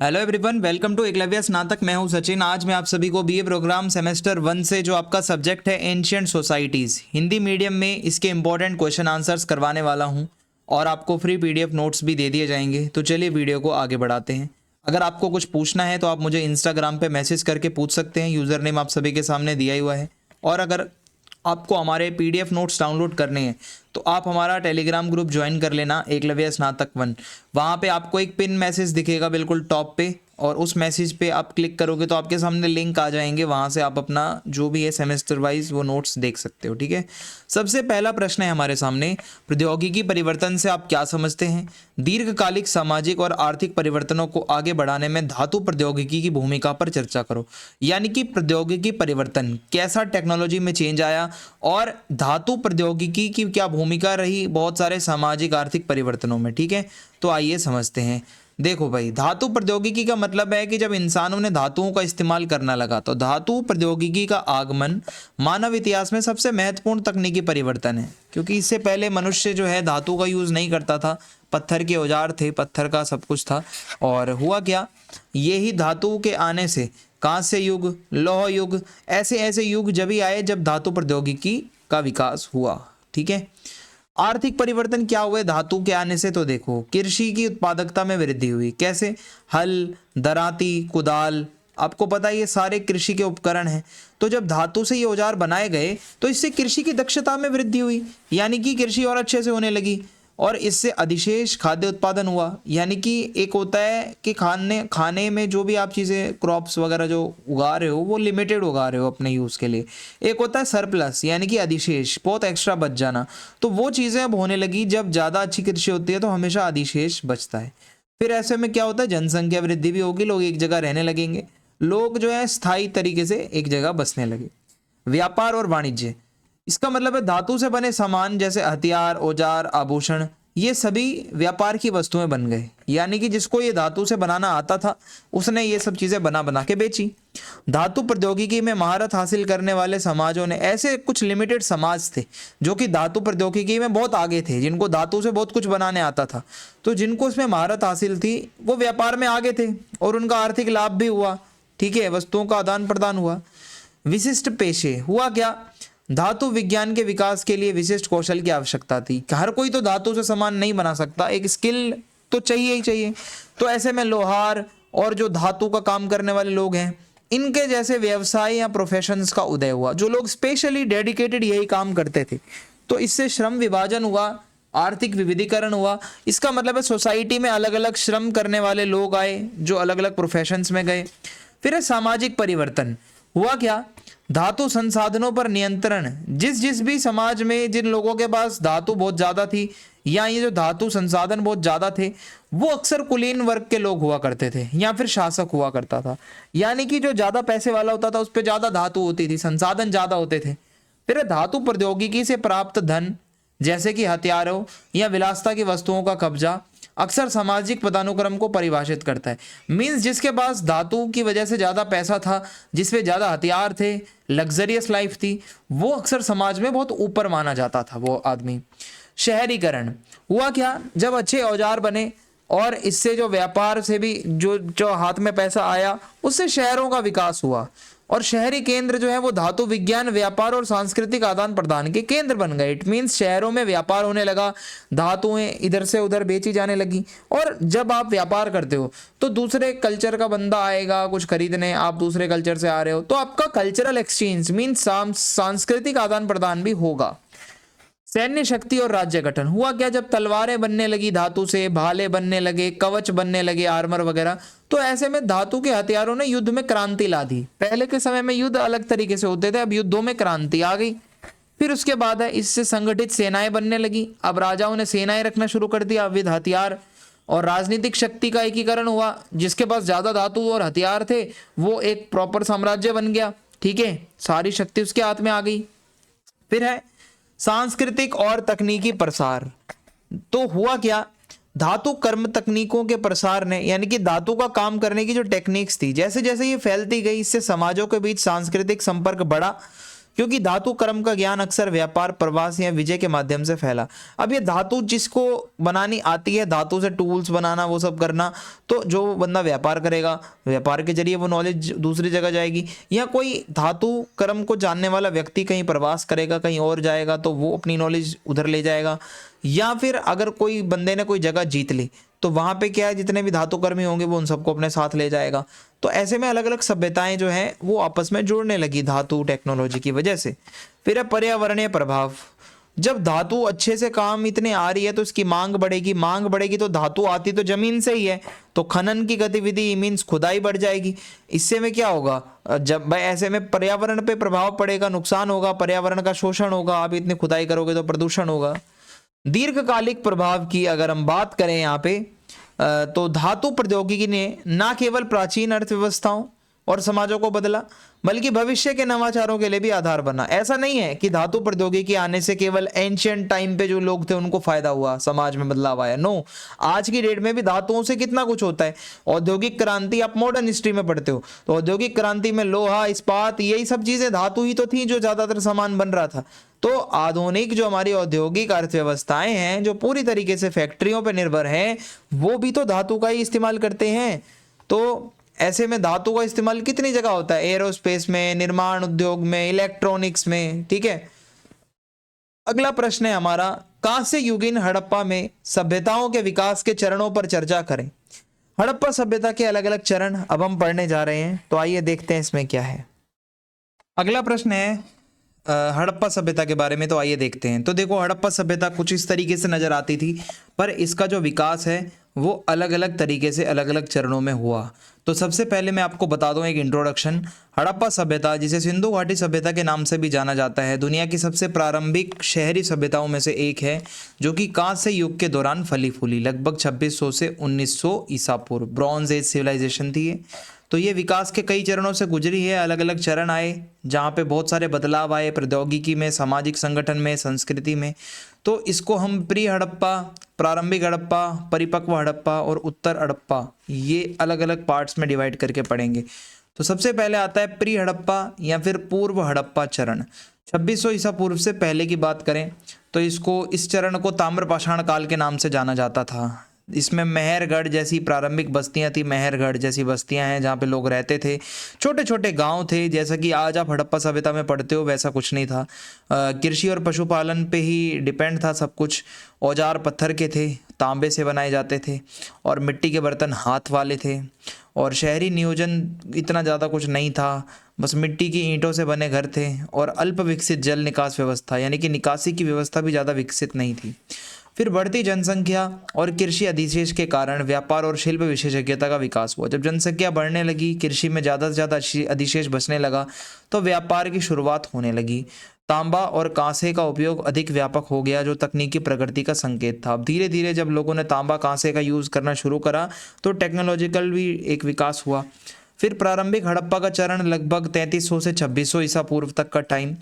Hello everyone, welcome to Eklavya Snatak. मैं हूं सचिन। आज मैं आप सभी को बीए प्रोग्राम सेमेस्टर 1 से जो आपका सब्जेक्ट है एंशिएंट सोसाइटीज़, हिंदी मीडियम में इसके इंपॉर्टेंट क्वेश्चन आंसर्स करवाने वाला हूं और आपको फ्री पीडीएफ नोट्स भी दे दिए जाएंगे। तो चलिए वीडियो को आगे बढ़ाते हैं। अगर आपको कुछ पूछना है तो आप मुझे इंस्टाग्राम पे मैसेज करके पूछ सकते हैं। यूज़र नेम आप सभी के सामने दिया ही हुआ है। और अगर आपको हमारे पीडीएफ नोट्स डाउनलोड करने हैं तो आप हमारा टेलीग्राम ग्रुप ज्वाइन कर लेना, एकलव्य स्नातक 1। वहाँ पे आपको एक पिन मैसेज दिखेगा बिल्कुल टॉप पे, और उस मैसेज पे आप क्लिक करोगे तो आपके सामने लिंक आ जाएंगे। वहाँ से आप अपना जो भी है सेमेस्टर वाइज वो नोट्स देख सकते हो। ठीक है, सबसे पहला प्रश्न है हमारे सामने, प्रौद्योगिकी परिवर्तन से आप क्या समझते हैं? दीर्घकालिक सामाजिक और आर्थिक परिवर्तनों को आगे बढ़ाने में धातु प्रौद्योगिकी की भूमिका पर चर्चा करो। यानी कि प्रौद्योगिकी परिवर्तन कैसा, टेक्नोलॉजी में चेंज आया और धातु प्रौद्योगिकी की क्या भूमिका रही बहुत सारे सामाजिक आर्थिक परिवर्तनों में। ठीक है, तो आइए समझते हैं। देखो भाई, धातु प्रौद्योगिकी का मतलब है कि जब इंसानों ने धातुओं का इस्तेमाल करना लगा तो धातु प्रौद्योगिकी का आगमन मानव इतिहास में सबसे महत्वपूर्ण तकनीकी परिवर्तन है। क्योंकि इससे पहले मनुष्य जो है धातु का यूज़ नहीं करता था, पत्थर के औजार थे, पत्थर का सब कुछ था। और हुआ क्या, यही धातु के आने से कांस्य युग, लौह युग, ऐसे ऐसे युग जब ही आए जब धातु प्रौद्योगिकी का विकास हुआ। ठीक है, आर्थिक परिवर्तन क्या हुए धातु के आने से? तो देखो, कृषि की उत्पादकता में वृद्धि हुई। कैसे? हल, दराती, कुदाल, आपको पता है ये सारे कृषि के उपकरण हैं। तो जब धातु से ये औजार बनाए गए तो इससे कृषि की दक्षता में वृद्धि हुई, यानी कि कृषि और अच्छे से होने लगी और इससे अधिशेष खाद्य उत्पादन हुआ। यानी कि एक होता है कि खाने में जो भी आप चीज़ें क्रॉप्स वगैरह जो उगा रहे हो वो लिमिटेड उगा रहे हो अपने यूज़ के लिए। एक होता है सरप्लस, यानी कि अधिशेष, बहुत एक्स्ट्रा बच जाना। तो वो चीज़ें अब होने लगी, जब ज़्यादा अच्छी कृषि होती है तो हमेशा अधिशेष बचता है। फिर ऐसे में क्या होता है, जनसंख्या वृद्धि भी होगी, लोग एक जगह रहने लगेंगे, लोग जो है स्थायी तरीके से एक जगह बसने लगे। व्यापार और वाणिज्य, इसका मतलब है धातु से बने सामान जैसे हथियार, औजार, आभूषण, ये सभी व्यापार की वस्तुएं बन गए। यानी कि जिसको ये धातु से बनाना आता था उसने ये सब चीजें बना बना के बेची। धातु प्रौद्योगिकी में महारत हासिल करने वाले समाजों ने, ऐसे कुछ लिमिटेड समाज थे जो कि धातु प्रौद्योगिकी में बहुत आगे थे, जिनको धातु से बहुत कुछ बनाने आता था, तो जिनको उसमें महारत हासिल थी वो व्यापार में आगे थे और उनका आर्थिक लाभ भी हुआ। ठीक है, वस्तुओं का आदान प्रदान हुआ। विशिष्ट पेशे, हुआ क्या, धातु विज्ञान के विकास के लिए विशिष्ट कौशल की आवश्यकता थी। हर कोई तो धातु से सामान नहीं बना सकता, एक स्किल तो चाहिए ही चाहिए। तो ऐसे में लोहार और जो धातु का काम करने वाले लोग हैं, इनके जैसे व्यवसाय या प्रोफेशंस का उदय हुआ, जो लोग स्पेशली डेडिकेटेड यही काम करते थे। तो इससे श्रम विभाजन हुआ, आर्थिक विविधीकरण हुआ। इसका मतलब है सोसाइटी में अलग अलग श्रम करने वाले लोग आए जो अलग अलग प्रोफेशंस में गए। फिर है सामाजिक परिवर्तन। हुआ क्या, धातु संसाधनों पर नियंत्रण। जिस जिस भी समाज में जिन लोगों के पास धातु बहुत ज़्यादा थी या ये जो धातु संसाधन बहुत ज़्यादा थे, वो अक्सर कुलीन वर्ग के लोग हुआ करते थे या फिर शासक हुआ करता था। यानी कि जो ज़्यादा पैसे वाला होता था उस पर ज़्यादा धातु होती थी, संसाधन ज़्यादा होते थे। फिर धातु प्रौद्योगिकी से प्राप्त धन जैसे कि हथियारों या विलासिता की वस्तुओं का कब्जा अक्सर सामाजिक पदानुक्रम को परिभाषित करता है। मीन्स जिसके पास धातु की वजह से ज़्यादा पैसा था, जिसपे ज़्यादा हथियार थे, लग्जरियस लाइफ थी, वो अक्सर समाज में बहुत ऊपर माना जाता था वो आदमी। शहरीकरण, हुआ क्या, जब अच्छे औजार बने और इससे जो व्यापार से भी जो हाथ में पैसा आया उससे शहरों का विकास हुआ और शहरी केंद्र जो है वो धातु विज्ञान, व्यापार और सांस्कृतिक आदान प्रदान के केंद्र बन गए। इट मीन्स शहरों में व्यापार होने लगा, धातुएं इधर से उधर बेची जाने लगी। और जब आप व्यापार करते हो तो दूसरे कल्चर का बंदा आएगा कुछ खरीदने, आप दूसरे कल्चर से आ रहे हो, तो आपका कल्चरल एक्सचेंज मीन्स सांस्कृतिक आदान प्रदान भी होगा। सैन्य शक्ति और राज्य गठन, हुआ क्या, जब तलवारें बनने लगी धातु से, भाले बनने लगे, कवच बनने लगे, आर्मर वगैरह, तो ऐसे में धातु के हथियारों ने युद्ध में क्रांति ला दी। पहले के समय में युद्ध अलग तरीके से होते थे, अब युद्धों में क्रांति आ गई। फिर उसके बाद है इससे संगठित सेनाएं बनने लगी। अब राजाओं ने सेनाएं रखना शुरू कर दिया विद हथियार, और राजनीतिक शक्ति का एकीकरण हुआ। जिसके पास ज्यादा धातु और हथियार थे वो एक प्रॉपर साम्राज्य बन गया। ठीक है, सारी शक्ति उसके हाथ में आ गई। फिर है सांस्कृतिक और तकनीकी प्रसार। तो हुआ क्या, धातु कर्म तकनीकों के प्रसार ने, यानी कि धातु का काम करने की जो टेक्निक्स थी, जैसे जैसे ये फैलती गई इससे समाजों के बीच सांस्कृतिक संपर्क बढ़ा। क्योंकि धातु कर्म का ज्ञान अक्सर व्यापार, प्रवास या विजय के माध्यम से फैला। अब ये धातु जिसको बनानी आती है, धातु से टूल्स बनाना, वो सब करना, तो जो बंदा व्यापार करेगा, व्यापार के जरिए वो नॉलेज दूसरी जगह जाएगी। या कोई धातु कर्म को जानने वाला व्यक्ति कहीं प्रवास करेगा, कहीं और जाएगा, तो वो अपनी नॉलेज उधर ले जाएगा। या फिर अगर कोई बंदे ने कोई जगह जीत ली, तो वहाँ पे क्या है, जितने भी धातुकर्मी होंगे वो उन सबको अपने साथ ले जाएगा। तो ऐसे में अलग अलग सभ्यताएं जो हैं वो आपस में जुड़ने लगी धातु टेक्नोलॉजी की वजह से। फिर है पर्यावरणीय प्रभाव। जब धातु अच्छे से काम इतने आ रही है तो इसकी मांग बढ़ेगी, मांग बढ़ेगी तो धातु आती तो जमीन से ही है, तो खनन की गतिविधि मीन्स खुदाई बढ़ जाएगी। इससे में क्या होगा, जब भाई ऐसे में पर्यावरण पे प्रभाव पड़ेगा, नुकसान होगा, पर्यावरण का शोषण होगा। आप इतनी खुदाई करोगे तो प्रदूषण होगा। दीर्घकालिक प्रभाव की अगर हम बात करें यहाँ पे, तो धातु प्रौद्योगिकी ने न केवल प्राचीन अर्थव्यवस्थाओं और समाजों को बदला, बल्कि भविष्य के नवाचारों के लिए भी आधार बना। ऐसा नहीं है कि धातु प्रौद्योगिकी आने से केवल एंशियंट टाइम पे जो लोग थे उनको फायदा हुआ, समाज में बदलाव आया। नो, आज की डेट में भी धातुओं से कितना कुछ होता है। औद्योगिक क्रांति आप मॉडर्न हिस्ट्री में पढ़ते हो, तो औद्योगिक क्रांति में लोहा, इस्पात, यही सब चीजें धातु ही तो थी जो ज्यादातर सामान बन रहा था। तो आधुनिक जो हमारी औद्योगिक अर्थव्यवस्थाएं हैं, जो पूरी तरीके से फैक्ट्रियों पर निर्भर हैं, वो भी तो धातु का ही इस्तेमाल करते हैं। तो ऐसे में धातु का इस्तेमाल कितनी जगह होता है, एरोस्पेस में, निर्माण उद्योग में, इलेक्ट्रॉनिक्स में। ठीक है, अगला प्रश्न है हमारा, कांस्य युगीन हड़प्पा में सभ्यताओं के विकास के चरणों पर चर्चा करें। हड़प्पा सभ्यता के अलग अलग चरण अब हम पढ़ने जा रहे हैं, तो आइए देखते हैं इसमें क्या है। अगला प्रश्न है हड़प्पा सभ्यता के बारे में, तो आइए देखते हैं। तो देखो, हड़प्पा सभ्यता कुछ इस तरीके से नजर आती थी, पर इसका जो विकास है वो अलग अलग तरीके से अलग अलग चरणों में हुआ। तो सबसे पहले मैं आपको बता दूं एक इंट्रोडक्शन। हड़प्पा सभ्यता, जिसे सिंधु घाटी सभ्यता के नाम से भी जाना जाता है, दुनिया की सबसे प्रारंभिक शहरी सभ्यताओं में से एक है, जो कि कांस्य युग के दौरान फली फूली। लगभग 2600 से 1900 ईसा पूर्व ब्रॉन्ज एज सिविलाइजेशन थी ये। तो ये विकास के कई चरणों से गुजरी है, अलग अलग चरण आए जहाँ पे बहुत सारे बदलाव आए, प्रौद्योगिकी में, सामाजिक संगठन में, संस्कृति में। तो इसको हम प्री हड़प्पा, प्रारंभिक हड़प्पा, परिपक्व हड़प्पा और उत्तर हड़प्पा, ये अलग अलग पार्ट्स में डिवाइड करके पढ़ेंगे। तो सबसे पहले आता है प्री हड़प्पा या फिर पूर्व हड़प्पा चरण। 2600 ईसा पूर्व से पहले की बात करें तो इस चरण को ताम्रपाषाण काल के नाम से जाना जाता था। इसमें मेहरगढ़ जैसी प्रारंभिक बस्तियां थी, मेहरगढ़ जैसी बस्तियां हैं जहाँ पे लोग रहते थे, छोटे छोटे गांव थे। जैसा कि आज आप हड़प्पा सभ्यता में पढ़ते हो वैसा कुछ नहीं था। कृषि और पशुपालन पे ही डिपेंड था सब कुछ। औजार पत्थर के थे, तांबे से बनाए जाते थे, और मिट्टी के बर्तन हाथ वाले थे। और शहरी नियोजन इतना ज़्यादा कुछ नहीं था, बस मिट्टी की ईंटों से बने घर थे, और अल्प विकसित जल निकास व्यवस्था, यानी कि निकासी की व्यवस्था भी ज़्यादा विकसित नहीं थी। फिर बढ़ती जनसंख्या और कृषि अधिशेष के कारण व्यापार और शिल्प विशेषज्ञता का विकास हुआ। जब जनसंख्या बढ़ने लगी, कृषि में ज़्यादा से ज़्यादा अधिशेष बचने लगा, तो व्यापार की शुरुआत होने लगी। तांबा और कांसे का उपयोग अधिक व्यापक हो गया, जो तकनीकी प्रगति का संकेत था। अब धीरे धीरे जब लोगों ने तांबा कांसे का यूज़ करना शुरू करा, तो टेक्नोलॉजिकल भी एक विकास हुआ। फिर प्रारंभिक हड़प्पा का चरण लगभग 3300 से 2600 ईसा पूर्व तक का टाइम।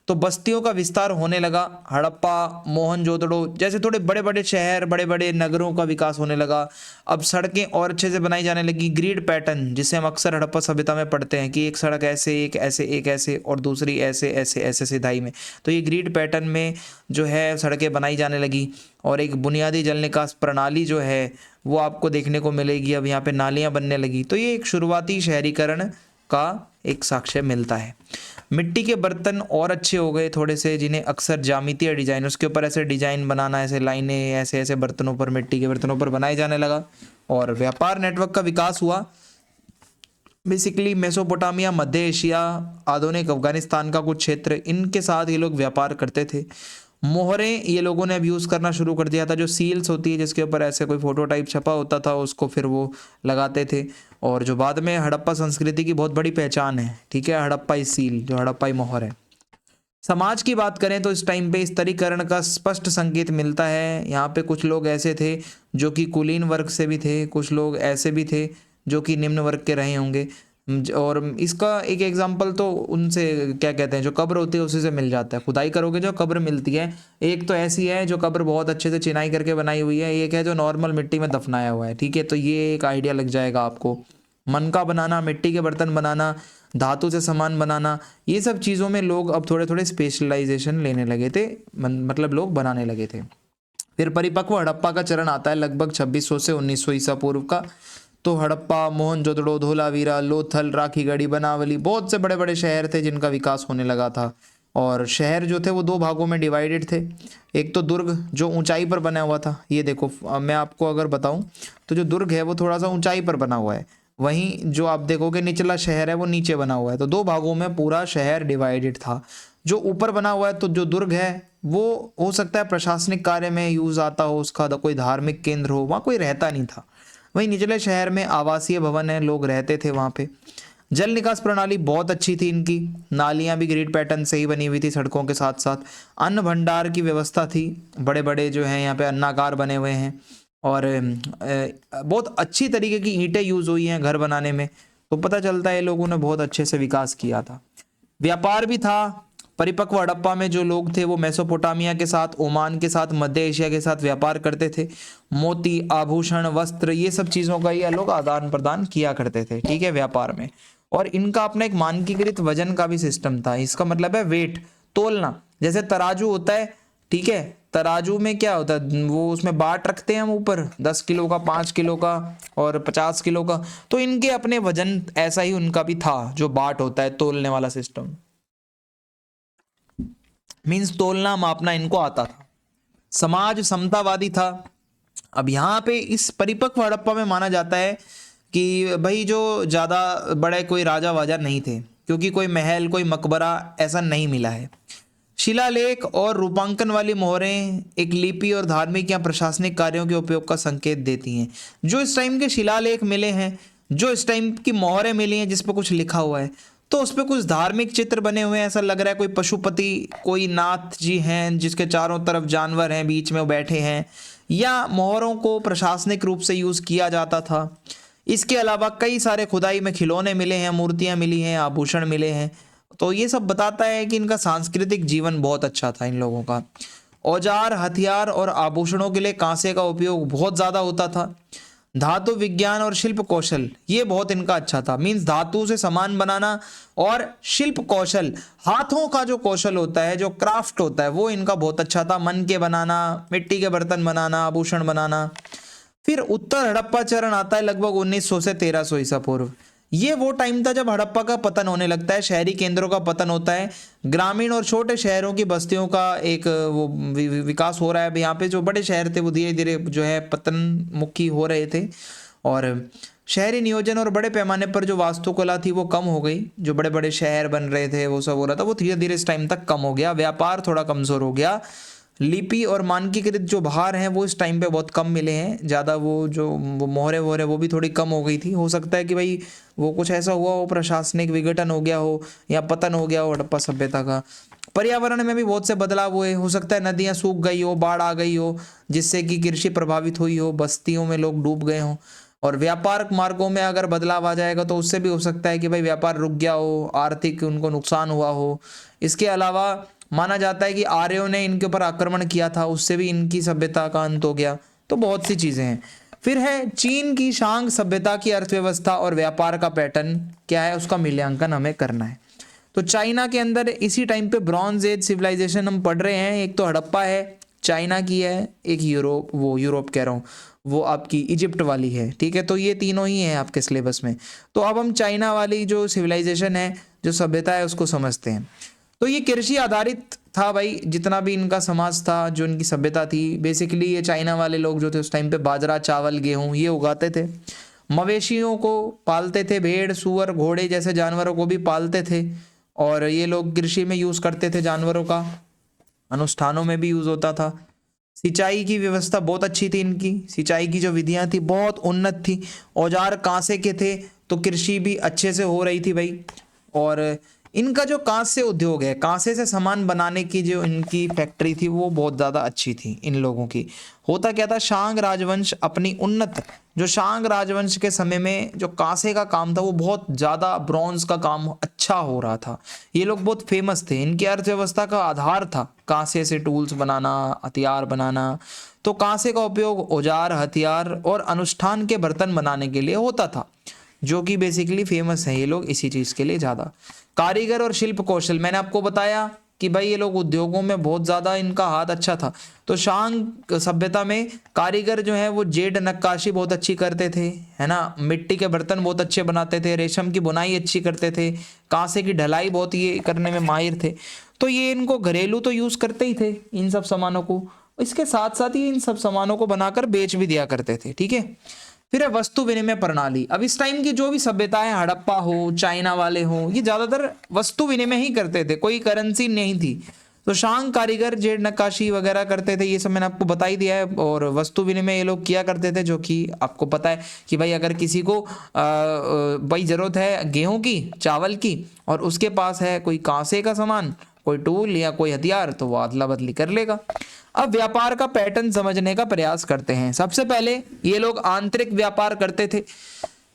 तो बस्तियों का विस्तार होने लगा। हड़प्पा, मोहनजोदड़ो जैसे थोड़े बड़े बड़े शहर, बड़े बड़े नगरों का विकास होने लगा। अब सड़कें और अच्छे से बनाई जाने लगी। ग्रिड पैटर्न, जिसे हम अक्सर हड़प्पा सभ्यता में पढ़ते हैं कि एक सड़क ऐसे, एक ऐसे, एक ऐसे, और दूसरी ऐसे ऐसे ऐसे सिधाई में। तो ये ग्रिड पैटर्न में जो है सड़कें बनाई जाने लगी, और एक बुनियादी जल निकास प्रणाली जो है वो आपको देखने को मिलेगी। अब यहाँ पे नालियाँ बनने लगी। तो ये एक शुरुआती शहरीकरण का एक साक्ष्य मिलता है। मिट्टी के बर्तन और अच्छे हो गए थोड़े से, जिन्हें अक्सर ज्यामितीय डिजाइन, उसके ऊपर ऐसे डिजाइन बनाना, ऐसे लाइनें, ऐसे ऐसे बर्तनों पर, मिट्टी के बर्तनों पर बनाए जाने लगा। और व्यापार नेटवर्क का विकास हुआ। बेसिकली मेसोपोटामिया, मध्य एशिया, आधुनिक अफगानिस्तान का कुछ क्षेत्र, इनके साथ ये लोग व्यापार करते थे। मोहरें ये लोगों ने अब यूज़ करना शुरू कर दिया था। जो सील्स होती है जिसके ऊपर ऐसे कोई फोटो टाइप छपा होता था, उसको फिर वो लगाते थे। और जो बाद में हड़प्पा संस्कृति की बहुत बड़ी पहचान है, ठीक है, हड़प्पाई सील, जो हड़प्पाई मोहर है। समाज की बात करें तो इस टाइम पे स्तरीकरण का स्पष्ट संकेत मिलता है। यहाँ पे कुछ लोग ऐसे थे जो कि कुलीन वर्ग से भी थे, कुछ लोग ऐसे भी थे जो कि निम्न वर्ग के रहे होंगे। और इसका एक एग्जांपल तो उनसे क्या कहते हैं, जो कब्र होती है उसी से मिल जाता है। खुदाई करोगे जो कब्र मिलती है, एक तो ऐसी है जो कब्र बहुत अच्छे से चिनाई करके बनाई हुई है, एक है जो नॉर्मल मिट्टी में दफनाया हुआ है। ठीक है, तो ये एक आइडिया लग जाएगा आपको। मनका बनाना, मिट्टी के बर्तन बनाना, धातु से सामान बनाना, ये सब चीज़ों में लोग अब थोड़े थोड़े स्पेशलाइजेशन लेने लगे थे, मतलब लोग बनाने लगे थे। फिर परिपक्व हड़प्पा का चरण आता है लगभग 2600 से 1900 ईसा पूर्व का। तो हड़प्पा, मोहनजोदड़ो, धोलावीरा, लोथल, राखीगढ़ी, बनावली, बहुत से बड़े बड़े शहर थे जिनका विकास होने लगा था। और शहर जो थे वो दो भागों में डिवाइडेड थे। एक तो दुर्ग जो ऊंचाई पर बना हुआ था, ये देखो मैं आपको अगर बताऊं तो जो दुर्ग है वो थोड़ा सा ऊंचाई पर बना हुआ है, वहीं जो आप देखोगे निचला शहर है वो नीचे बना हुआ है। तो दो भागों में पूरा शहर डिवाइडेड था। जो ऊपर बना हुआ है तो जो दुर्ग है वो हो सकता है प्रशासनिक कार्य में यूज आता हो, उसका कोई धार्मिक केंद्र हो, वहाँ कोई रहता नहीं था। वहीं निचले शहर में आवासीय भवन है, लोग रहते थे वहाँ पे। जल निकास प्रणाली बहुत अच्छी थी इनकी, नालियाँ भी ग्रिड पैटर्न से ही बनी हुई थी सड़कों के साथ साथ। अन्न भंडार की व्यवस्था थी, बड़े बड़े जो हैं यहाँ पे अन्नागार बने हुए हैं। और बहुत अच्छी तरीके की ईंटें यूज हुई हैं घर बनाने में। तो पता चलता है ये लोगों ने बहुत अच्छे से विकास किया था। व्यापार भी था। परिपक्व हड़प्पा में जो लोग थे वो मेसोपोटामिया के साथ, ओमान के साथ, मध्य एशिया के साथ व्यापार करते थे। मोती, आभूषण, वस्त्र, ये सब चीज़ों का ये लोग आदान प्रदान किया करते थे, ठीक है, व्यापार में। और इनका अपना एक मानकीकृत वजन का भी सिस्टम था। इसका मतलब है वेट, तोलना। जैसे तराजू होता है, ठीक है, तराजू में क्या होता है, वो उसमें बाट रखते हैं हम ऊपर, 10 किलो का, 5 किलो का और 50 किलो का। तो इनके अपने वजन ऐसा ही उनका भी था, जो बाट होता है, तोलने वाला सिस्टम। मीन्स तोलना मापना इनको आता था। समाज समतावादी था। अब यहाँ पे इस परिपक्व हड़प्पा में माना जाता है कि भाई जो ज़्यादा बड़े कोई राजा वाजा नहीं थे, क्योंकि कोई महल, कोई मकबरा ऐसा नहीं मिला है। शिलालेख और रूपांकन वाली मोहरें एक लिपि और धार्मिक या प्रशासनिक कार्यों के उपयोग का संकेत देती हैं। जो इस टाइम के शिलालेख मिले हैं, जो इस टाइम की मोहरें मिली हैं जिस पर कुछ लिखा हुआ है, तो उस पर कुछ धार्मिक चित्र बने हुए हैं। ऐसा लग रहा है कोई पशुपति, कोई नाथ जी हैं जिसके चारों तरफ जानवर हैं, बीच में वो बैठे हैं, या मोहरों को प्रशासनिक रूप से यूज़ किया जाता था। इसके अलावा कई सारे खुदाई में खिलौने मिले हैं, मूर्तियाँ मिली हैं, आभूषण मिले हैं। तो ये सब बताता है कि इनका सांस्कृतिक जीवन बहुत अच्छा था इन लोगों का। औजार, हथियार और आभूषणों के लिए कांसे का उपयोग बहुत ज़्यादा होता था। धातु विज्ञान और शिल्प कौशल, ये बहुत इनका अच्छा था। मीन्स धातु से सामान बनाना और शिल्प कौशल, हाथों का जो कौशल होता है, जो क्राफ्ट होता है, वो इनका बहुत अच्छा था। मन के बनाना, मिट्टी के बर्तन बनाना, आभूषण बनाना। फिर उत्तर हड़प्पा चरण आता है लगभग 1900 से 1300 ईसा पूर्व। ये वो टाइम था जब हड़प्पा का पतन होने लगता है, शहरी केंद्रों का पतन होता है, ग्रामीण और छोटे शहरों की बस्तियों का एक वो विकास हो रहा है। यहाँ पे जो बड़े शहर थे वो धीरे धीरे जो है पतन मुखी हो रहे थे। और शहरी नियोजन और बड़े पैमाने पर जो वास्तुकला थी वो कम हो गई। जो बड़े बड़े शहर बन रहे थे वो सब हो रहा था, वो धीरे धीरे इस टाइम तक कम हो गया। व्यापार थोड़ा कमज़ोर हो गया। लिपि और मानकीकृत जो भार हैं वो इस टाइम पे बहुत कम मिले हैं। ज़्यादा वो मोहरे वोहरे वो भी थोड़ी कम हो गई थी। हो सकता है कि भाई वो कुछ ऐसा हुआ हो, प्रशासनिक विघटन हो गया हो या पतन हो गया हो हड़प्पा सभ्यता का। पर्यावरण में भी बहुत से बदलाव हुए। हो सकता है नदियाँ सूख गई हो, बाढ़ आ गई हो, जिससे कि कृषि प्रभावित हुई हो, बस्तियों में लोग डूब गए हों। और व्यापार मार्गों में अगर बदलाव आ जाएगा तो उससे भी हो सकता है कि भाई व्यापार रुक गया हो, आर्थिक उनको नुकसान हुआ हो। इसके अलावा माना जाता है कि आर्यों ने इनके ऊपर आक्रमण किया था, उससे भी इनकी सभ्यता का अंत हो गया। तो बहुत सी चीज़ें हैं। फिर है चीन की शांग सभ्यता की अर्थव्यवस्था और व्यापार का पैटर्न क्या है, उसका मूल्यांकन हमें करना है। तो चाइना के अंदर इसी टाइम पे ब्रॉन्ज एज सिविलाइजेशन हम पढ़ रहे हैं। एक तो हड़प्पा है, चाइना की है, एक यूरोप कह रहा हूँ, वो आपकी इजिप्ट वाली है, ठीक है। तो ये तीनों ही हैं आपके सिलेबस में। तो अब हम चाइना वाली जो सिविलाइजेशन है, जो सभ्यता है, उसको समझते हैं। तो ये कृषि आधारित था भाई, जितना भी इनका समाज था, जो इनकी सभ्यता थी। बेसिकली ये चाइना वाले लोग जो थे उस टाइम पे बाजरा, चावल, गेहूं ये उगाते थे। मवेशियों को पालते थे, भेड़, सूअर, घोड़े जैसे जानवरों को भी पालते थे। और ये लोग कृषि में यूज़ करते थे जानवरों का, अनुष्ठानों में भी यूज़ होता था। सिंचाई की व्यवस्था बहुत अच्छी थी इनकी। सिंचाई की जो विधियां थी बहुत उन्नत थी। औजार कांसे के थे, तो कृषि भी अच्छे से हो रही थी भाई। और इनका जो कांस्य उद्योग है, कांसे से सामान बनाने की जो इनकी फैक्ट्री थी वो बहुत ज़्यादा अच्छी थी इन लोगों की। होता क्या था, शांग राजवंश अपनी उन्नत, जो शांग राजवंश के समय में जो कांसे का काम था वो बहुत ज़्यादा, ब्रॉन्ज का काम अच्छा हो रहा था। ये लोग बहुत फेमस थे। इनकी अर्थव्यवस्था का आधार था कांसे से टूल्स बनाना, हथियार बनाना। तो कांसे का उपयोग औजार, हथियार और अनुष्ठान के बर्तन बनाने के लिए होता था। जो कि बेसिकली फेमस है ये लोग इसी चीज़ के लिए ज़्यादा। कारीगर और शिल्प कौशल, मैंने आपको बताया कि भाई ये लोग उद्योगों में बहुत ज़्यादा इनका हाथ अच्छा था। तो शांग सभ्यता में कारीगर जो है वो जेड नक्काशी बहुत अच्छी करते थे, है ना, मिट्टी के बर्तन बहुत अच्छे बनाते थे, रेशम की बुनाई अच्छी करते थे, कांसे की ढलाई बहुत ये करने में माहिर थे। तो ये इनको घरेलू तो यूज़ करते ही थे इन सब सामानों को, इसके साथ साथ ही इन सब सामानों को बनाकर बेच भी दिया करते थे। ठीक है, फिर है वस्तु विनिमय प्रणाली। अब इस टाइम की जो भी सभ्यताएं, हड़प्पा हो, चाइना वाले हो, ये ज्यादातर वस्तु विनिमय ही करते थे, कोई करेंसी नहीं थी। तो शांग कारीगर जेड नक्काशी वगैरह करते थे, ये सब मैंने आपको बता ही दिया है। और वस्तु विनिमय ये लोग किया करते थे, जो कि आपको पता है कि भाई अगर किसी को भाई जरूरत है गेहूं की, चावल की, और उसके पास है कोई कांसे का सामान, कोई टूल या कोई हथियार, तो वो अदला बदली कर लेगा। अब व्यापार का पैटर्न समझने का प्रयास करते हैं। सबसे पहले ये लोग आंतरिक व्यापार करते थे।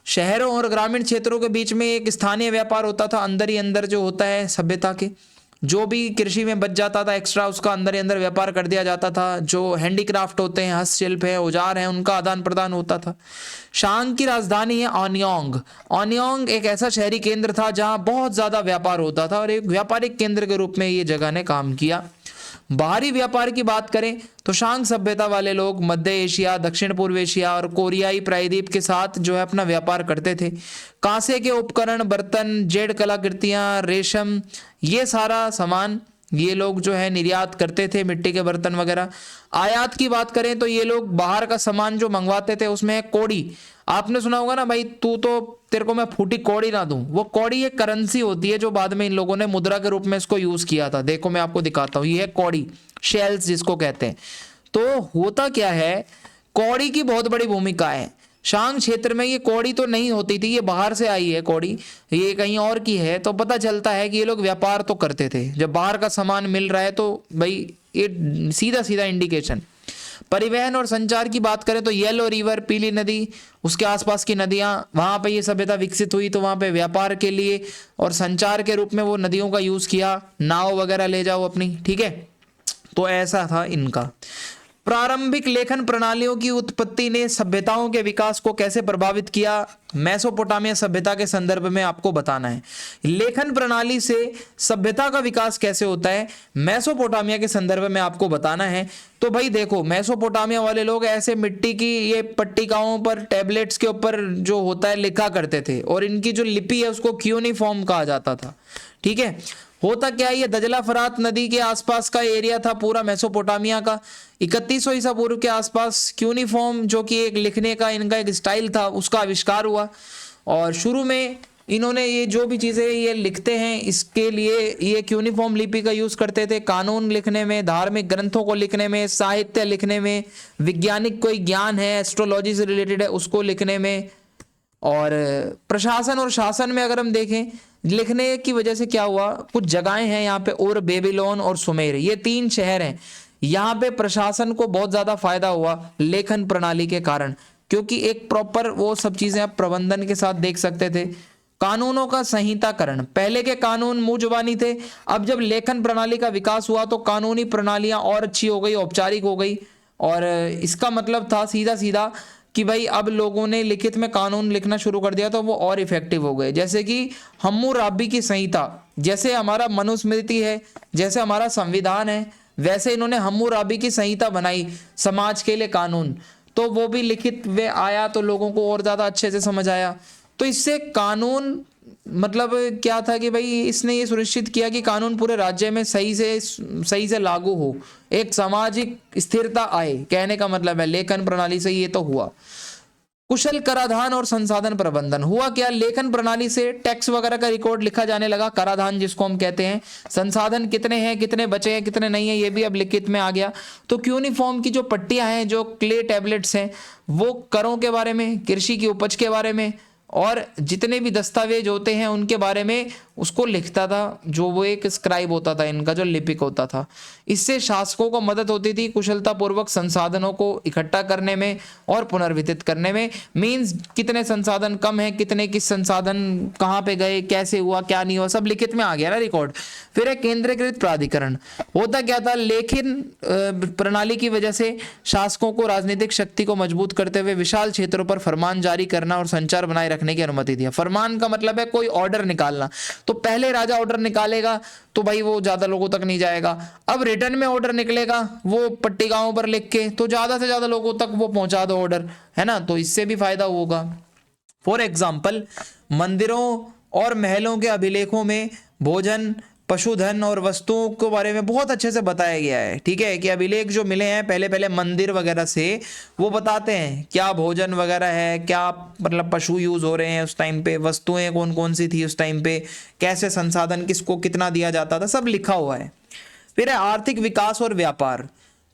शहरों और ग्रामीण क्षेत्रों के बीच में एक स्थानीय व्यापार होता था, अंदर ही अंदर जो होता है सभ्यता के, जो भी कृषि में बच जाता था एक्स्ट्रा, उसका अंदर ही अंदर व्यापार कर दिया जाता था। जो हैंडीक्राफ्ट होते हैं, हस्तशिल्प है, औजार हैं, उनका आदान प्रदान होता था। शांग की राजधानी है ऑनियोंग। ऑनियोंग एक ऐसा शहरी केंद्र था जहां बहुत ज्यादा व्यापार होता था और एक व्यापारिक केंद्र के रूप में ये जगह ने काम किया। बाहरी व्यापार की बात करें तो शांग सभ्यता वाले लोग मध्य एशिया, दक्षिण पूर्व एशिया और कोरियाई प्रायद्वीप के साथ जो है अपना व्यापार करते थे। कांसे के उपकरण, बर्तन, जेड कलाकृतियां, रेशम, ये सारा सामान ये लोग जो है निर्यात करते थे, मिट्टी के बर्तन वगैरह। आयात की बात करें तो ये लोग बाहर का सामान जो मंगवाते थे उसमें है कौड़ी। आपने सुना होगा ना भाई, तू तो तेरे को मैं फूटी कौड़ी ना दूं, वो कौड़ी एक करेंसी होती है जो बाद में इन लोगों ने मुद्रा के रूप में इसको यूज किया था। देखो मैं आपको दिखाता हूँ, ये है कौड़ी, शेल्स जिसको कहते हैं। तो होता क्या है, कौड़ी की बहुत बड़ी भूमिका है। शांग क्षेत्र में ये कौड़ी तो नहीं होती थी, ये बाहर से आई है कौड़ी, ये कहीं और की है। तो पता चलता है कि ये लोग व्यापार तो करते थे। जब बाहर का सामान मिल रहा है तो भाई ये सीधा सीधा इंडिकेशन। परिवहन और संचार की बात करें तो येलो रिवर, पीली नदी, उसके आसपास की नदियां, वहां पे ये सभ्यता विकसित हुई। तो वहां पे व्यापार के लिए और संचार के रूप में वो नदियों का यूज किया, नाव वगैरह ले जाओ अपनी। ठीक है, तो ऐसा था इनका। प्रारंभिक लेखन प्रणालियों की उत्पत्ति ने सभ्यताओं के विकास को कैसे प्रभावित किया, मेसोपोटामिया सभ्यता के संदर्भ में आपको बताना है। लेखन प्रणाली से सभ्यता का विकास कैसे होता है, मेसोपोटामिया के संदर्भ में आपको बताना है। तो भाई देखो, मेसोपोटामिया वाले लोग ऐसे मिट्टी की ये पट्टिकाओं पर, टैबलेट्स के ऊपर जो होता है लिखा करते थे, और इनकी जो लिपि है उसको क्यूनिफॉर्म कहा जाता था। ठीक है, होता क्या है, ये दजला फरात नदी के आसपास का एरिया था पूरा मेसोपोटामिया का। 3100 ईसा पूर्व के आसपास क्यूनिफॉर्म, जो कि एक लिखने का इनका एक स्टाइल था, उसका आविष्कार हुआ। और शुरू में इन्होंने ये जो भी चीज़ें ये लिखते हैं, इसके लिए ये क्यूनिफॉर्म लिपि का यूज़ करते थे। कानून लिखने में, धार्मिक ग्रंथों को लिखने में, साहित्य लिखने में, वैज्ञानिक कोई ज्ञान है, एस्ट्रोलॉजी से रिलेटेड है, उसको लिखने में। और प्रशासन और शासन में अगर हम देखें, लिखने की वजह से क्या हुआ, कुछ जगहें हैं यहाँ पे, और बेबीलोन और सुमेर, ये 3 शहर हैं। यहाँ पे प्रशासन को बहुत ज्यादा फायदा हुआ लेखन प्रणाली के कारण, क्योंकि एक प्रॉपर वो सब चीजें आप प्रबंधन के साथ देख सकते थे। कानूनों का संहिताकरण, पहले के कानून मुंह जुबानी थे, अब जब लेखन प्रणाली का विकास हुआ तो कानूनी प्रणालियां और अच्छी हो गई, औपचारिक हो गई। और इसका मतलब था सीधा सीधा कि भाई अब लोगों ने लिखित में कानून लिखना शुरू कर दिया तो वो और इफेक्टिव हो गए। जैसे कि हम्मुराबी की संहिता, जैसे हमारा मनुस्मृति है, जैसे हमारा संविधान है, वैसे इन्होंने हम्मुराबी की संहिता बनाई समाज के लिए कानून। तो वो भी लिखित में आया तो लोगों को और ज़्यादा अच्छे से समझ आया। तो इससे कानून मतलब क्या था कि भाई इसने ये सुनिश्चित किया कि कानून पूरे राज्य में सही से लागू हो, एक सामाजिक स्थिरता आए। कहने का मतलब है लेखन प्रणाली से ये तो हुआ। कुशल कराधान और संसाधन प्रबंधन, हुआ क्या, लेखन प्रणाली से टैक्स वगैरह का रिकॉर्ड लिखा जाने लगा, कराधान जिसको हम कहते हैं। संसाधन कितने हैं, कितने बचे हैं, कितने नहीं है, ये भी अब लिखित में आ गया। तो क्यूनिफॉर्म की जो पट्टियां हैं, जो क्ले टैबलेट्स हैं, वो करों के बारे में, कृषि की उपज के बारे में, और जितने भी दस्तावेज होते हैं उनके बारे में उसको लिखता था, जो वो एक स्क्राइब होता था, इनका जो लिपिक होता था। इससे शासकों को मदद होती थी कुशलता पूर्वक संसाधनों को इकट्ठा करने में और पुनर्वितरित करने में। मींस कितने संसाधन कम है, कितने किस संसाधन कहाँ पे गए, कैसे हुआ, क्या नहीं हुआ, सब लिखित में आ गया ना रिकॉर्ड। फिर एक केंद्रीकृत प्राधिकरण, होता क्या था, लेखन प्रणाली की वजह से शासकों को राजनीतिक शक्ति को मजबूत करते हुए विशाल क्षेत्रों पर फरमान जारी करना और संचार बनाए रखना रखने की अनुमति दिया। फरमान का मतलब है कोई ऑर्डर निकालना, तो पहले राजा ऑर्डर निकालेगा तो भाई वो ज्यादा लोगों तक नहीं जाएगा। अब रिटर्न में ऑर्डर निकलेगा वो पट्टिकाओं पर लिख के, तो ज्यादा से ज्यादा लोगों तक वो पहुंचा दो ऑर्डर, है ना, तो इससे भी फायदा होगा। फॉर एग्जाम्पल, मंदिरों और महलों के अभिलेखों में भोजन, पशुधन और वस्तुओं के बारे में बहुत अच्छे से बताया गया है। ठीक है, कि अभिलेख जो मिले हैं पहले पहले मंदिर वगैरह से, वो बताते हैं क्या भोजन वगैरह है, क्या मतलब पशु यूज हो रहे हैं उस टाइम पे, वस्तुएं कौन कौन सी थी उस टाइम पे, कैसे संसाधन किसको कितना दिया जाता था, सब लिखा हुआ है। फिर है आर्थिक विकास और व्यापार।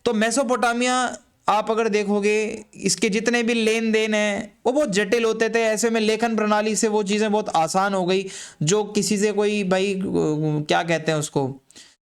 तो मेसोपोटामिया आप अगर देखोगे इसके जितने भी लेन देन हैं वो बहुत जटिल होते थे, ऐसे में लेखन प्रणाली से वो चीज़ें बहुत आसान हो गई। जो किसी से कोई भाई क्या कहते हैं उसको,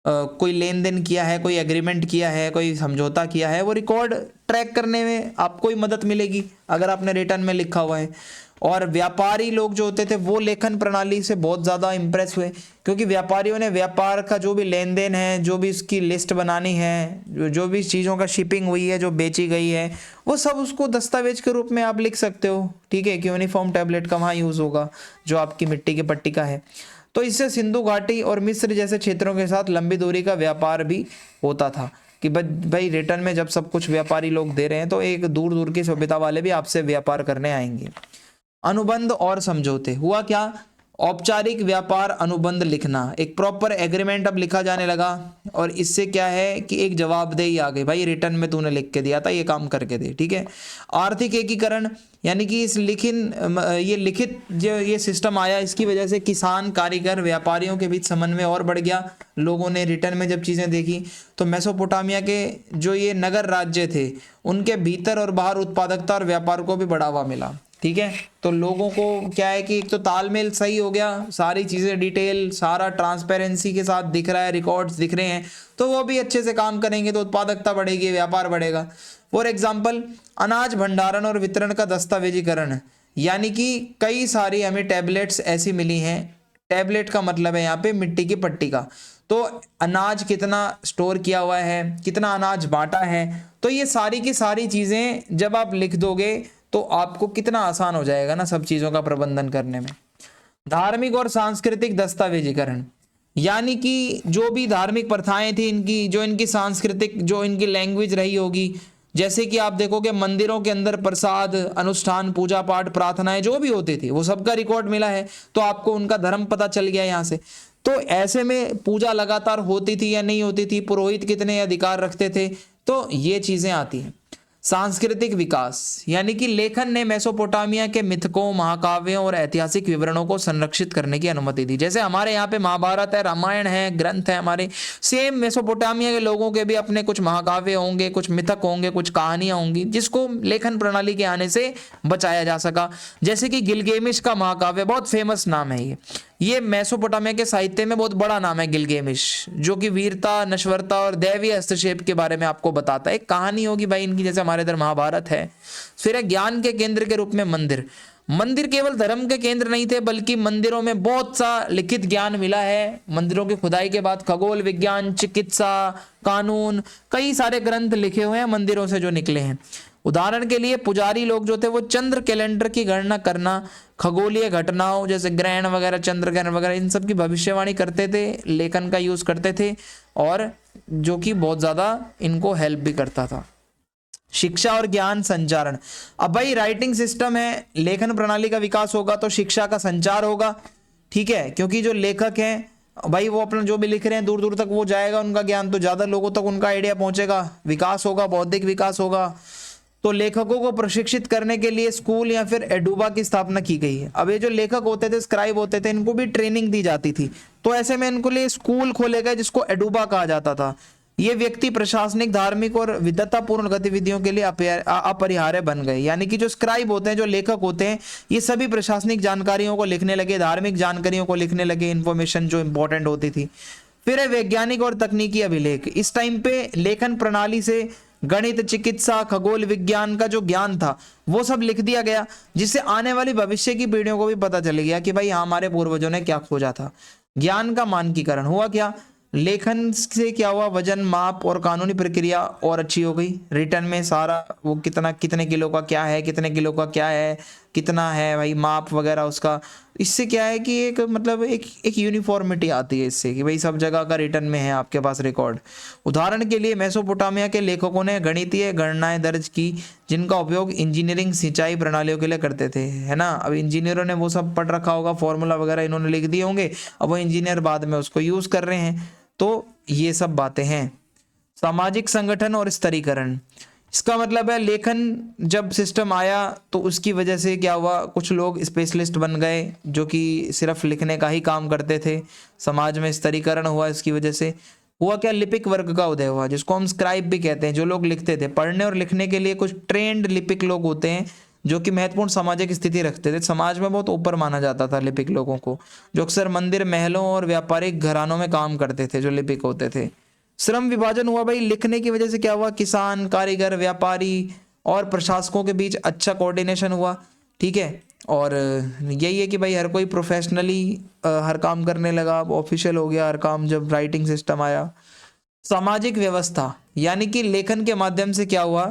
कोई लेन देन किया है, कोई एग्रीमेंट किया है, कोई समझौता किया है, वो रिकॉर्ड ट्रैक करने में आपको ही मदद मिलेगी अगर आपने रिटर्न में लिखा हुआ है। और व्यापारी लोग जो होते थे वो लेखन प्रणाली से बहुत ज़्यादा इम्प्रेस हुए, क्योंकि व्यापारियों ने व्यापार का जो भी लेन देन है, जो भी उसकी लिस्ट बनानी है, जो भी चीज़ों का शिपिंग हुई है, जो बेची गई है, वो सब उसको दस्तावेज के रूप में आप लिख सकते हो। ठीक है, कि यूनिफॉर्म टैबलेट का वहाँ यूज़ होगा जो आपकी मिट्टी की पट्टी का है। तो इससे सिंधु घाटी और मिस्र जैसे क्षेत्रों के साथ लंबी दूरी का व्यापार भी होता था, कि भाई रिटर्न में जब सब कुछ व्यापारी लोग दे रहे हैं तो एक दूर दूर की सभ्यता वाले भी आपसे व्यापार करने आएंगे। अनुबंध और समझौते। हुआ क्या, औपचारिक व्यापार अनुबंध लिखना, एक प्रॉपर एग्रीमेंट अब लिखा जाने लगा, और इससे क्या है कि एक जवाबदेही आ गई, भाई रिटर्न में तूने लिख के दिया था, ये काम करके दे। ठीक है, आर्थिक एकीकरण, यानी कि इस लिखित जो ये सिस्टम आया, इसकी वजह से किसान, कारीगर, व्यापारियों के बीच समन्वय और बढ़ गया। लोगों ने रिटर्न में जब चीज़ें देखी तो मेसोपोटामिया के जो ये नगर राज्य थे उनके भीतर और बाहर उत्पादकता और व्यापार को भी बढ़ावा मिला। ठीक है, तो लोगों को क्या है कि एक तो तालमेल सही हो गया, सारी चीज़ें डिटेल, सारा ट्रांसपेरेंसी के साथ दिख रहा है, रिकॉर्ड्स दिख रहे हैं, तो वो भी अच्छे से काम करेंगे तो उत्पादकता बढ़ेगी, व्यापार बढ़ेगा। फॉर एग्जाम्पल, अनाज भंडारण और वितरण का दस्तावेजीकरण, यानी कि कई सारी हमें टैबलेट्स ऐसी मिली हैं। टैबलेट का मतलब है यहाँ पे मिट्टी की पट्टी का, तो अनाज कितना स्टोर किया हुआ है, कितना अनाज बांटा है, तो ये सारी की सारी चीज़ें जब आप लिख दोगे तो आपको कितना आसान हो जाएगा ना सब चीज़ों का प्रबंधन करने में। धार्मिक और सांस्कृतिक दस्तावेजीकरण, यानी कि जो भी धार्मिक प्रथाएं थी इनकी, जो इनकी सांस्कृतिक, जो इनकी लैंग्वेज रही होगी, जैसे कि आप देखोगे मंदिरों के अंदर प्रसाद, अनुष्ठान, पूजा पाठ, प्रार्थनाएं जो भी होती थी वो सबका रिकॉर्ड मिला है, तो आपको उनका धर्म पता चल गया यहाँ से। तो ऐसे में पूजा लगातार होती थी या नहीं होती थी, पुरोहित कितने अधिकार रखते थे, तो ये चीज़ें आती हैं। सांस्कृतिक विकास, यानी कि लेखन ने मेसोपोटामिया के मिथकों, महाकाव्यों और ऐतिहासिक विवरणों को संरक्षित करने की अनुमति दी। जैसे हमारे यहाँ पे महाभारत है, रामायण है, ग्रंथ है हमारे, सेम मेसोपोटामिया के लोगों के भी अपने कुछ महाकाव्य होंगे, कुछ मिथक होंगे, कुछ कहानियां होंगी, जिसको लेखन प्रणाली के आने से बचाया जा सका। जैसे कि गिलगेमिश का महाकाव्य, बहुत फेमस नाम है ये मेसोपोटामिया के साहित्य में बहुत बड़ा नाम है गिलगेमिश, जो कि वीरता, नश्वरता और दैवीय हस्तक्षेप के बारे में आपको बताता है। एक कहानी होगी भाई इनकी, जैसे हमारे इधर महाभारत है। फिर है ज्ञान के केंद्र के रूप में मंदिर। मंदिर केवल धर्म के केंद्र नहीं थे, बल्कि मंदिरों में बहुत सा लिखित ज्ञान मिला है। मंदिरों की खुदाई के बाद खगोल विज्ञान, चिकित्सा, कानून, कई सारे ग्रंथ लिखे हुए हैं मंदिरों से जो निकले हैं। उदाहरण के लिए पुजारी लोग जो थे वो चंद्र कैलेंडर की गणना करना, खगोलीय घटनाओं जैसे ग्रहण वगैरह, चंद्र ग्रहण वगैरह, इन सब की भविष्यवाणी करते थे, लेखन का यूज करते थे, और जो कि बहुत ज्यादा इनको हेल्प भी करता था। शिक्षा और ज्ञान संचारण, अब भाई राइटिंग सिस्टम है, लेखन प्रणाली का विकास होगा तो शिक्षा का संचार होगा। ठीक है, क्योंकि जो लेखक हैं भाई वो अपना जो भी लिख रहे हैं दूर दूर तक वो जाएगा, उनका ज्ञान तो ज्यादा लोगों तक उनका आइडिया पहुंचेगा, विकास होगा, बौद्धिक विकास होगा। तो लेखकों को प्रशिक्षित करने के लिए स्कूल या फिर एडुबा की स्थापना की गई है। अब ये जो लेखक होते थे, स्क्राइब होते थे, इनको भी ट्रेनिंग दी जाती थी, तो ऐसे में इनको लिए स्कूल खोले गए जिसको एडुबा कहा जाता था। ये व्यक्ति प्रशासनिक, धार्मिक और विद्वतापूर्ण गतिविधियों के लिए अपरिहार्य बन गए। यानी कि जो स्क्राइब होते हैं, जो लेखक होते हैं, ये सभी प्रशासनिक जानकारियों को लिखने लगे, धार्मिक जानकारियों को लिखने लगे, इंफॉर्मेशन जो इंपॉर्टेंट होती थी। फिर है वैज्ञानिक और तकनीकी अभिलेख। इस टाइम पे लेखन प्रणाली से गणित, चिकित्सा, खगोल विज्ञान का जो ज्ञान था वो सब लिख दिया गया, जिससे आने वाली भविष्य की पीढ़ियों को भी पता चल गया कि भाई हमारे पूर्वजों ने क्या खोजा था। ज्ञान का मानकीकरण, हुआ क्या, लेखन से क्या हुआ, वजन, माप और कानूनी प्रक्रिया और अच्छी हो गई। रिटर्न में सारा वो कितना, कितने किलो का क्या है, कितने किलो का क्या है, कितना है भाई माप वगैरह उसका। इससे क्या है कि एक मतलब एक यूनिफॉर्मिटी आती है इससे कि भाई सब जगह का रिटर्न में है आपके पास रिकॉर्ड। उदाहरण के लिए मेसोपोटामिया के लेखकों ने गणितीय गणनाएं दर्ज की जिनका उपयोग इंजीनियरिंग सिंचाई प्रणालियों के लिए करते थे, है ना। अब इंजीनियरों ने वो सब पढ़ रखा होगा, फॉर्मूला वगैरह इन्होंने लिख दिए होंगे, अब वो इंजीनियर बाद में उसको यूज कर रहे हैं। तो ये सब बातें हैं। सामाजिक संगठन और स्तरीकरण, इसका मतलब है लेखन जब सिस्टम आया तो उसकी वजह से क्या हुआ, कुछ लोग स्पेशलिस्ट बन गए जो कि सिर्फ लिखने का ही काम करते थे। समाज में स्तरीकरण हुआ, इसकी वजह से हुआ क्या, लिपिक वर्ग का उदय हुआ जिसको हम स्क्राइब भी कहते हैं, जो लोग लिखते थे। पढ़ने और लिखने के लिए कुछ ट्रेंड लिपिक लोग होते हैं जो कि महत्वपूर्ण सामाजिक स्थिति रखते थे, समाज में बहुत ऊपर माना जाता था लिपिक लोगों को, जो अक्सर मंदिर महलों और व्यापारिक घरानों में काम करते थे, जो लिपिक होते थे। श्रम विभाजन हुआ भाई, लिखने की वजह से क्या हुआ, किसान, कारीगर, व्यापारी और प्रशासकों के बीच अच्छा कोऑर्डिनेशन हुआ, ठीक है। और यही है कि भाई हर कोई प्रोफेशनली हर काम करने लगा, ऑफिशियल हो गया हर काम जब राइटिंग सिस्टम आया। सामाजिक व्यवस्था, यानी कि लेखन के माध्यम से क्या हुआ,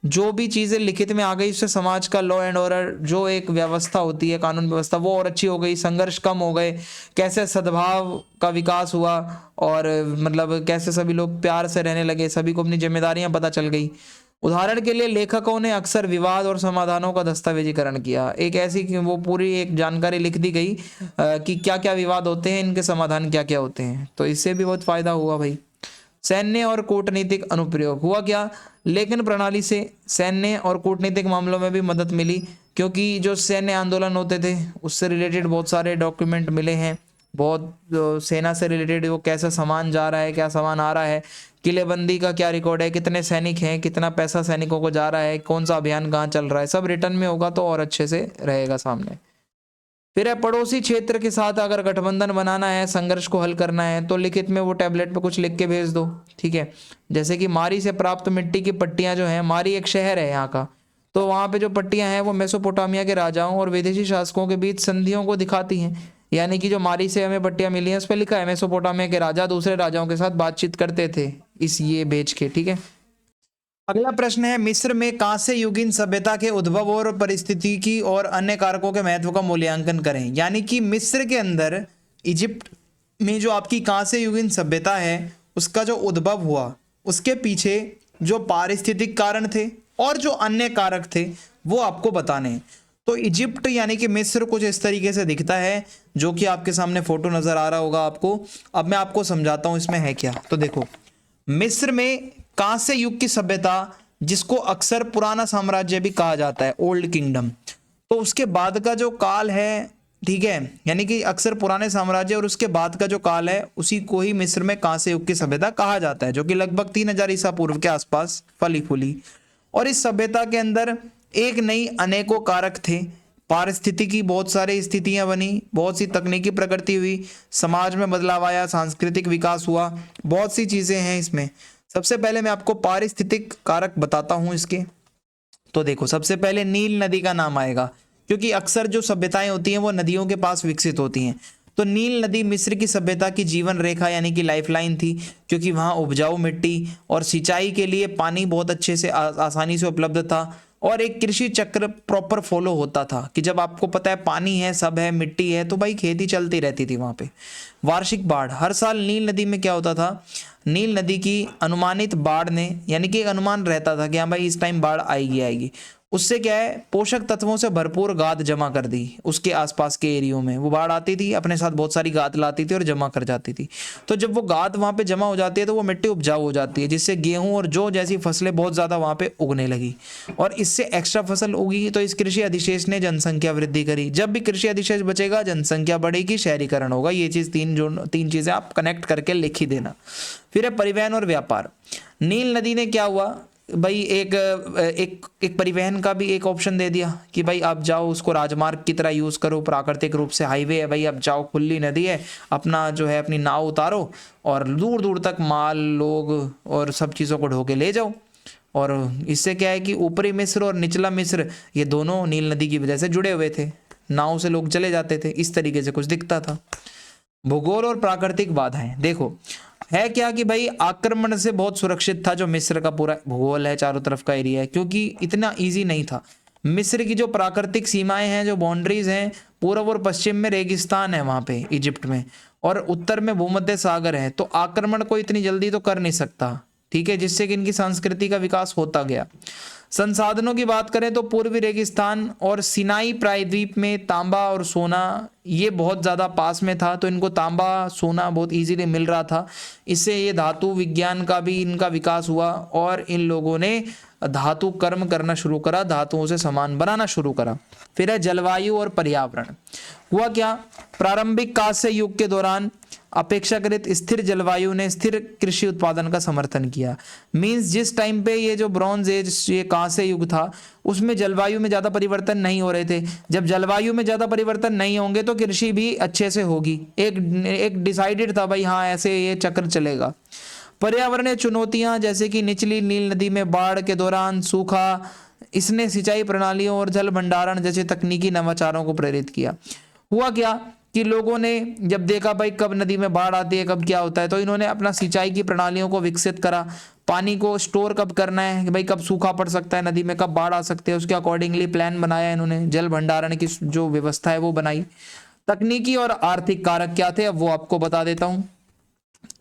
जो भी चीज़ें लिखित में आ गई उससे समाज का लॉ एंड ऑर्डर जो एक व्यवस्था होती है, कानून व्यवस्था, वो और अच्छी हो गई, संघर्ष कम हो गए, कैसे सद्भाव का विकास हुआ और मतलब कैसे सभी लोग प्यार से रहने लगे, सभी को अपनी जिम्मेदारियां पता चल गई। उदाहरण के लिए लेखकों ने अक्सर विवाद और समाधानों का दस्तावेजीकरण किया, एक ऐसी कि वो पूरी एक जानकारी लिख दी गई कि क्या क्या विवाद होते हैं, इनके समाधान क्या क्या होते हैं, तो इससे भी बहुत फायदा हुआ भाई। सैन्य और कूटनीतिक अनुप्रयोग हुआ क्या, लेखन प्रणाली से सैन्य और कूटनीतिक मामलों में भी मदद मिली, क्योंकि जो सैन्य आंदोलन होते थे उससे रिलेटेड बहुत सारे डॉक्यूमेंट मिले हैं, बहुत सेना से रिलेटेड वो कैसा सामान जा रहा है, क्या सामान आ रहा है, किलेबंदी का क्या रिकॉर्ड है, कितने सैनिक हैं, कितना पैसा सैनिकों को जा रहा है, कौन सा अभियान कहाँ चल रहा है, सब रिटर्न में होगा तो और अच्छे से रहेगा सामने। फिर है पड़ोसी क्षेत्र के साथ अगर गठबंधन बनाना है, संघर्ष को हल करना है, तो लिखित में वो टैबलेट पे कुछ लिख के भेज दो, ठीक है। जैसे कि मारी से प्राप्त मिट्टी की पट्टियां जो हैं, मारी एक शहर है यहाँ का, तो वहाँ पे जो पट्टियां हैं वो मेसोपोटामिया के राजाओं और विदेशी शासकों के बीच संधियों को दिखाती हैं। यानी कि जो मारी से हमें पट्टियां मिली हैं उस पर लिखा है मेसोपोटामिया के राजा दूसरे राजाओं के साथ बातचीत करते थे इस ये बेच के, ठीक है। अगला प्रश्न है, मिस्र में कांस्य युगीन सभ्यता के उद्भव और परिस्थितिकी और अन्य कारकों के महत्व का मूल्यांकन करें। यानी कि मिस्र के अंदर, इजिप्ट में जो आपकी कांस्य युगीन सभ्यता है उसका जो उद्भव हुआ, उसके पीछे जो पारिस्थितिक कारण थे और जो अन्य कारक थे वो आपको बताने हैं। तो इजिप्ट यानी कि मिस्र कुछ इस तरीके से दिखता है, जो कि आपके सामने फोटो नजर आ रहा होगा आपको। अब मैं आपको समझाता हूं इसमें है क्या। तो देखो, मिस्र में कांस्य युग की सभ्यता, जिसको अक्सर पुराना साम्राज्य भी कहा जाता है, ओल्ड किंगडम, तो उसके बाद का जो काल है, ठीक है, यानी कि अक्सर पुराने साम्राज्य और उसके बाद का जो काल है उसी को ही मिस्र में कांस्य युग की सभ्यता कहा जाता है, जो कि लगभग 3000 ईसा पूर्व के आसपास फली फूली। और इस सभ्यता के अंदर एक नहीं अनेकों कारक थे, पारिस्थितिकी बहुत सारी स्थितियां बनी, बहुत सी तकनीकी प्रगति हुई, समाज में बदलाव आया, सांस्कृतिक विकास हुआ, बहुत सी चीजें हैं इसमें। सबसे पहले मैं आपको पारिस्थितिक कारक बताता हूं इसके। तो देखो, सबसे पहले नील नदी का नाम आएगा, क्योंकि अक्सर जो सभ्यताएं होती हैं वो नदियों के पास विकसित होती हैं। तो नील नदी मिस्र की सभ्यता की जीवन रेखा यानी कि लाइफलाइन थी, क्योंकि वहाँ उपजाऊ मिट्टी और सिंचाई के लिए पानी बहुत अच्छे से आसानी से उपलब्ध था, और एक कृषि चक्र प्रॉपर फॉलो होता था कि जब आपको पता है पानी है, सब है, मिट्टी है, तो भाई खेती चलती रहती थी वहाँ पे। वार्षिक बाढ़, हर साल नील नदी में क्या होता था, नील नदी की अनुमानित बाढ़ ने, यानी कि एक अनुमान रहता था कि हाँ भाई इस टाइम बाढ़ आएगी आएगी, उससे क्या है, पोषक तत्वों से भरपूर गाद जमा कर दी उसके आसपास के एरियो में। वो बाढ़ आती थी, अपने साथ बहुत सारी गाद लाती थी और जमा कर जाती थी। तो जब वो गाद वहाँ पे जमा हो जाती है तो वो मिट्टी उपजाऊ हो जाती है, जिससे गेहूं और जौ जैसी फसलें बहुत ज़्यादा वहाँ पे उगने लगी, और इससे एक्स्ट्रा फसल उगी। तो इस कृषि अधिशेष ने जनसंख्या वृद्धि करी। जब भी कृषि अधिशेष बचेगा, जनसंख्या बढ़ेगी, शहरीकरण होगा। ये चीज़ तीन चीज़ें आप कनेक्ट करके लिख ही देना। फिर है परिवहन और व्यापार। नील नदी ने क्या हुआ भाई, एक परिवहन का भी एक ऑप्शन दे दिया कि भाई आप जाओ, उसको राजमार्ग की तरह यूज़ करो, प्राकृतिक रूप से हाईवे है भाई, आप जाओ, खुली नदी है, अपना जो है अपनी नाव उतारो और दूर दूर तक माल, लोग और सब चीज़ों को ढो के ले जाओ। और इससे क्या है कि ऊपरी मिस्र और निचला मिस्र ये दोनों नील नदी की वजह से जुड़े हुए थे, नाव से लोग चले जाते थे, इस तरीके से कुछ दिखता था। भूगोल और प्राकृतिक बाधाएं, देखो है क्या कि भाई आक्रमण से बहुत सुरक्षित था जो मिस्र का पूरा भूगोल है, चारों तरफ का एरिया है, क्योंकि इतना इजी नहीं था। मिस्र की जो प्राकृतिक सीमाएं हैं, जो बाउंड्रीज हैं, पूर्व और पश्चिम में रेगिस्तान है वहां पे इजिप्ट में, और उत्तर में भूमध्य सागर है, तो आक्रमण को इतनी जल्दी तो कर नहीं सकता, ठीक है, जिससे कि इनकी संस्कृति का विकास होता गया। संसाधनों की बात करें तो पूर्वी रेगिस्तान और सिनाई प्रायद्वीप में तांबा और सोना ये बहुत ज़्यादा पास में था, तो इनको तांबा सोना बहुत इजीली मिल रहा था। इससे ये धातु विज्ञान का भी इनका विकास हुआ और इन लोगों ने धातु कर्म करना शुरू करा, धातुओं से सामान बनाना शुरू करा। फिर है जलवायु और पर्यावरण। हुआ क्या, प्रारंभिक कांस्य युग के दौरान अपेक्षाकृत स्थिर जलवायु ने स्थिर कृषि उत्पादन का समर्थन किया। मींस जिस टाइम पे ये जो ब्रॉन्ज एज, ये कांस्य युग था, उसमें जलवायु में ज़्यादा परिवर्तन नहीं हो रहे थे। जब जलवायु में ज़्यादा परिवर्तन नहीं होंगे तो कृषि भी अच्छे से होगी, एक डिसाइडेड था भाई, हाँ ऐसे ये चक्र चलेगा। पर्यावरणीय चुनौतियां जैसे कि निचली नील नदी में बाढ़ के दौरान सूखा, इसने सिंचाई प्रणालियों और जल भंडारण जैसे तकनीकी नवाचारों को प्रेरित किया। हुआ क्या कि लोगों ने जब देखा भाई कब नदी में बाढ़ आती है, कब क्या होता है, तो इन्होंने अपना सिंचाई की प्रणालियों को विकसित करा। पानी को स्टोर कब करना है कि भाई कब सूखा पड़ सकता है नदी में, कब बाढ़ आ सकती है, उसके अकॉर्डिंगली प्लान बनाया इन्होंने। जल भंडारण की जो व्यवस्था है वो बनाई। तकनीकी और आर्थिक कारक क्या थे, अब वो आपको बता देता हूं।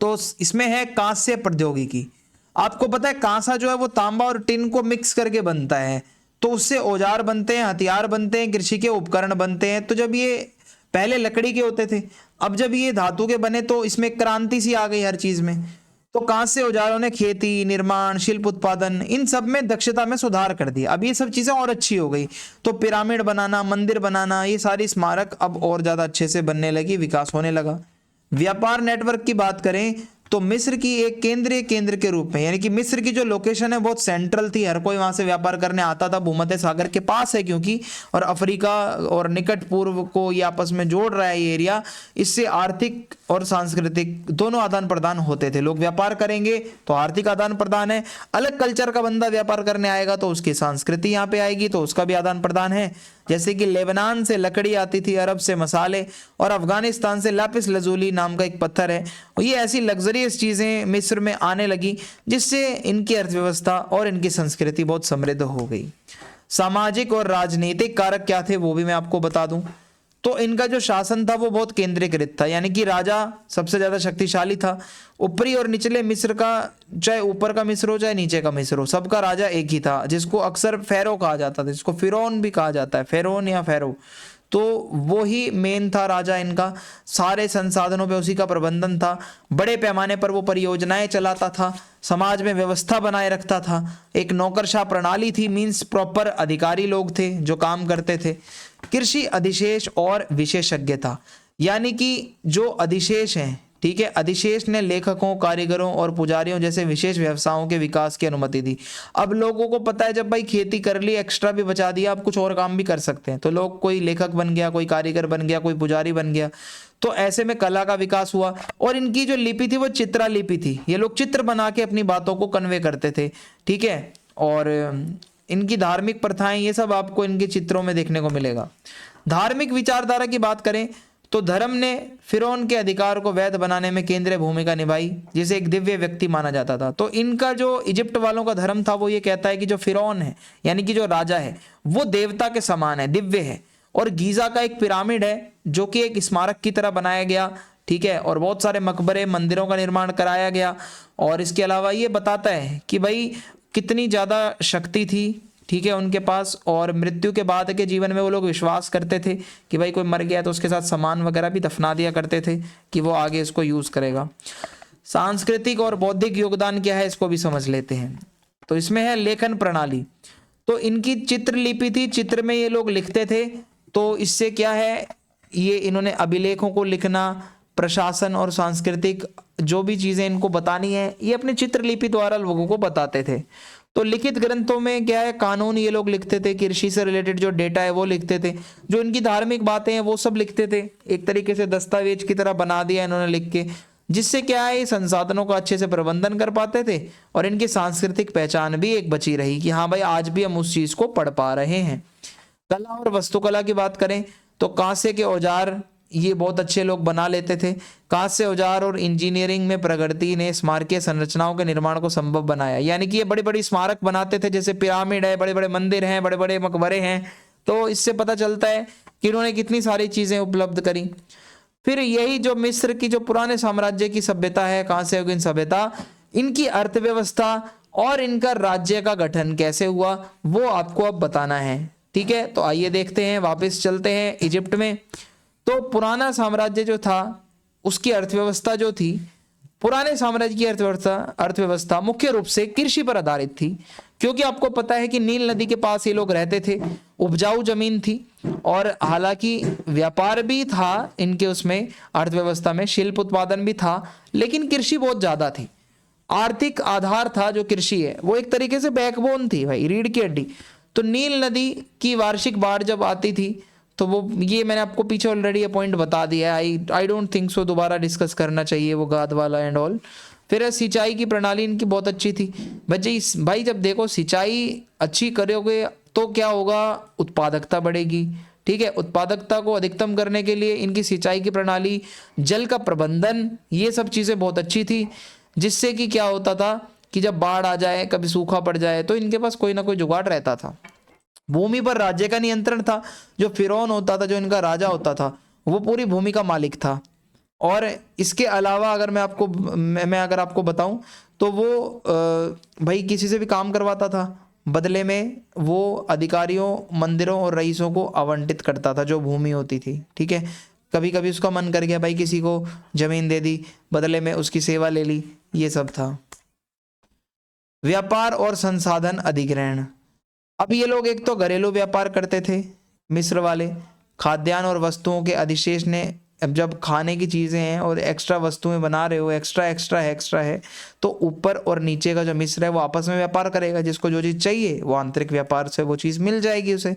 तो इसमें है कांस्य प्रौद्योगिकी। आपको पता है कांसा जो है वो तांबा और टिन को मिक्स करके बनता है, तो उससे औजार बनते हैं, हथियार बनते हैं, कृषि के उपकरण बनते हैं। तो जब ये पहले लकड़ी के होते थे, अब जब ये धातु के बने तो इसमें क्रांति सी आ गई हर चीज में। तो कांस्य औजारों ने खेती, निर्माण, शिल्प उत्पादन, इन सब में दक्षता में सुधार कर दिया। अब ये सब चीजें और अच्छी हो गई, तो पिरामिड बनाना, मंदिर बनाना, ये सारी स्मारक अब और ज्यादा अच्छे से बनने लगी, विकास होने लगा। व्यापार नेटवर्क की बात करें तो मिस्र की एक केंद्रीय केंद्र के रूप में, यानी कि मिस्र की जो लोकेशन है बहुत सेंट्रल थी, हर कोई वहां से व्यापार करने आता था, भूमध्य सागर के पास है क्योंकि, और अफ्रीका और निकट पूर्व को ये आपस में जोड़ रहा है ये एरिया। इससे आर्थिक और सांस्कृतिक दोनों आदान प्रदान होते थे। लोग व्यापार करेंगे तो आर्थिक आदान प्रदान है, अलग कल्चर का बंदा व्यापार करने आएगा तो उसकी संस्कृति यहाँ पे आएगी, तो उसका भी आदान प्रदान है। जैसे कि लेबनान से लकड़ी आती थी, अरब से मसाले, और अफगानिस्तान से लापिस लजूली नाम का एक पत्थर है। और ये ऐसी लग्जरियस चीज़ें मिस्र में आने लगी जिससे इनकी अर्थव्यवस्था और इनकी संस्कृति बहुत समृद्ध हो गई। सामाजिक और राजनीतिक कारक क्या थे वो भी मैं आपको बता दूं। तो इनका जो शासन था वो बहुत केंद्रीकृत था, यानी कि राजा सबसे ज़्यादा शक्तिशाली था। ऊपरी और निचले मिस्र का, चाहे ऊपर का मिस्र हो चाहे नीचे का मिस्र हो, सबका राजा एक ही था, जिसको अक्सर फेरो कहा जाता था, जिसको फिरौन भी कहा जाता है, फेरोन या फेरो। तो वो ही मेन था राजा इनका। सारे संसाधनों पे उसी का प्रबंधन था, बड़े पैमाने पर वो परियोजनाएं चलाता था, समाज में व्यवस्था बनाए रखता था। एक नौकरशाह प्रणाली थी, मींस प्रॉपर अधिकारी लोग थे जो काम करते थे। कृषि अधिशेष और विशेषज्ञता, यानी कि जो अधिशेष हैं, ठीक है, अधिशेष ने लेखकों, कारीगरों और पुजारियों जैसे विशेष व्यवसायों के विकास की अनुमति दी। अब लोगों को पता है जब भाई खेती कर ली, एक्स्ट्रा भी बचा दिया, अब कुछ और काम भी कर सकते हैं, तो लोग, कोई लेखक बन गया, कोई कारीगर बन गया, कोई पुजारी बन गया। तो ऐसे में कला का विकास हुआ। और इनकी जो लिपि थी वो चित्रा लिपि थी, ये लोग चित्र बना के अपनी बातों को कन्वे करते थे, ठीक है। और इनकी धार्मिक प्रथाएं, ये सब आपको इनके चित्रों में देखने को मिलेगा। धार्मिक विचारधारा की बात करें तो धर्म ने फिरौन के अधिकार को वैध बनाने में केंद्रीय भूमिका निभाई, जिसे एक दिव्य व्यक्ति माना जाता था। तो इनका जो इजिप्ट वालों का धर्म था वो ये कहता है कि जो फिरौन है, यानी कि जो राजा है, वो देवता के समान है, दिव्य है। और गीजा का एक पिरामिड है जो कि एक स्मारक की तरह बनाया गया, ठीक है, और बहुत सारे मकबरे, मंदिरों का निर्माण कराया गया। और इसके अलावा ये बताता है कि भाई कितनी ज़्यादा शक्ति थी, ठीक है, उनके पास। और मृत्यु के बाद के जीवन में वो लोग विश्वास करते थे कि भाई कोई मर गया तो उसके साथ सामान वगैरह भी दफना दिया करते थे कि वो आगे इसको यूज़ करेगा। सांस्कृतिक और बौद्धिक योगदान क्या है इसको भी समझ लेते हैं। तो इसमें है लेखन प्रणाली। तो इनकी चित्रलिपि थी, चित्र में ये लोग लिखते थे। तो इससे क्या है, ये इन्होंने अभिलेखों को लिखना, प्रशासन और सांस्कृतिक जो भी चीज़ें इनको बतानी है ये अपने चित्रलिपि द्वारा लोगों को बताते थे। तो लिखित ग्रंथों में क्या है, कानून ये लोग लिखते थे, कृषि से रिलेटेड जो डेटा है वो लिखते थे, जो इनकी धार्मिक बातें हैं वो सब लिखते थे। एक तरीके से दस्तावेज की तरह बना दिया इन्होंने लिख के, जिससे क्या है संसाधनों का अच्छे से प्रबंधन कर पाते थे। और इनकी सांस्कृतिक पहचान भी एक बची रही कि हाँ भाई आज भी हम उस चीज़ को पढ़ पा रहे हैं। कला और वास्तुकला की बात करें तो कांसे के औजार, ये बहुत अच्छे लोग बना लेते थे। कांस्य औजार और इंजीनियरिंग में प्रगति ने स्मारकीय संरचनाओं के निर्माण को संभव बनाया, यानी कि ये बड़े बड़ी स्मारक बनाते थे, जैसे पिरामिड है, बड़े बड़े मंदिर हैं, बड़े बड़े मकबरे हैं। तो इससे पता चलता है कि इन्होंने कितनी सारी चीजें उपलब्ध करी। फिर यही जो मिस्र की जो पुराने साम्राज्य की सभ्यता है, कांस्य युगीन सभ्यता, इनकी अर्थव्यवस्था और इनका राज्य का गठन कैसे हुआ वो आपको अब बताना है। ठीक है, तो आइए देखते हैं, वापस चलते हैं इजिप्ट में। तो पुराना साम्राज्य जो था उसकी अर्थव्यवस्था जो थी, पुराने साम्राज्य की अर्थव्यवस्था मुख्य रूप से कृषि पर आधारित थी, क्योंकि आपको पता है कि नील नदी के पास ये लोग रहते थे, उपजाऊ जमीन थी, और हालांकि व्यापार भी था इनके उसमें अर्थव्यवस्था में, शिल्प उत्पादन भी था, लेकिन कृषि बहुत ज्यादा थी। आर्थिक आधार था जो कृषि है, वो एक तरीके से बैकबोन थी भाई, रीढ़ की हड्डी। तो नील नदी की वार्षिक बाढ़ जब आती थी तो वो, ये मैंने आपको पीछे ऑलरेडी ये पॉइंट बता दिया है, आई डोंट थिंक सो दोबारा डिस्कस करना चाहिए वो गाद वाला एंड ऑल। फिर सिंचाई की प्रणाली इनकी बहुत अच्छी थी भाई। जब देखो सिंचाई अच्छी करोगे तो क्या होगा, उत्पादकता बढ़ेगी। ठीक है, उत्पादकता को अधिकतम करने के लिए इनकी सिंचाई की प्रणाली, जल का प्रबंधन, ये सब चीज़ें बहुत अच्छी थी, जिससे कि क्या होता था कि जब बाढ़ आ जाए, कभी सूखा पड़ जाए, तो इनके पास कोई ना कोई जुगाड़ रहता था। भूमि पर राज्य का नियंत्रण था, जो फिरौन होता था, जो इनका राजा होता था, वो पूरी भूमि का मालिक था। और इसके अलावा अगर मैं अगर आपको बताऊं तो वो भाई किसी से भी काम करवाता था, बदले में वो अधिकारियों, मंदिरों और रईसों को आवंटित करता था जो भूमि होती थी। ठीक है, कभी कभी उसका मन कर गया भाई किसी को जमीन दे दी, बदले में उसकी सेवा ले ली, ये सब था। व्यापार और संसाधन अधिग्रहण। अब ये लोग एक तो घरेलू व्यापार करते थे मिस्र वाले, खाद्यान्न और वस्तुओं के अधिशेष ने, अब जब खाने की चीज़ें हैं और एक्स्ट्रा वस्तुएं बना रहे हो, एक्स्ट्रा है, तो ऊपर और नीचे का जो मिस्र है वो आपस में व्यापार करेगा, जिसको जो चीज़ चाहिए वो आंतरिक व्यापार से वो चीज़ मिल जाएगी उसे।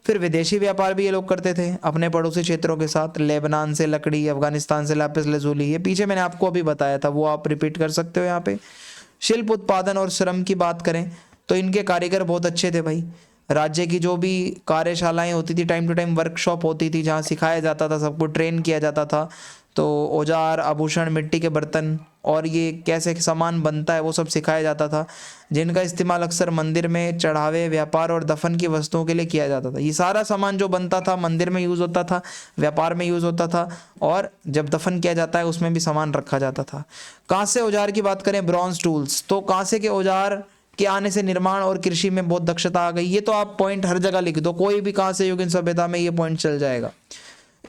फिर विदेशी व्यापार भी ये लोग करते थे अपने पड़ोसी क्षेत्रों के साथ, लेबनान से लकड़ी, अफगानिस्तान से लापिस लजूली, ये पीछे मैंने आपको अभी बताया था, वो आप रिपीट कर सकते हो यहाँ पे। शिल्प उत्पादन और श्रम की बात करें तो इनके कारीगर बहुत अच्छे थे भाई। राज्य की जो भी कार्यशालाएं होती थी, टाइम टू टाइम वर्कशॉप होती थी, जहाँ सिखाया जाता था, सबको ट्रेन किया जाता था। तो औजार, आभूषण, मिट्टी के बर्तन और ये कैसे सामान बनता है वो सब सिखाया जाता था, जिनका इस्तेमाल अक्सर मंदिर में चढ़ावे, व्यापार और दफन की वस्तुओं के लिए किया जाता था। ये सारा सामान जो बनता था मंदिर में यूज़ होता था, व्यापार में यूज़ होता था, और जब दफन किया जाता है उसमें भी सामान रखा जाता था। कांस्य औजार की बात करें, ब्रॉन्ज टूल्स, तो कांसे के औजार के आने से निर्माण और कृषि में बहुत दक्षता आ गई। ये तो आप पॉइंट हर जगह लिख दो, कोई भी कांस्य युगीन सभ्यता में ये पॉइंट चल जाएगा।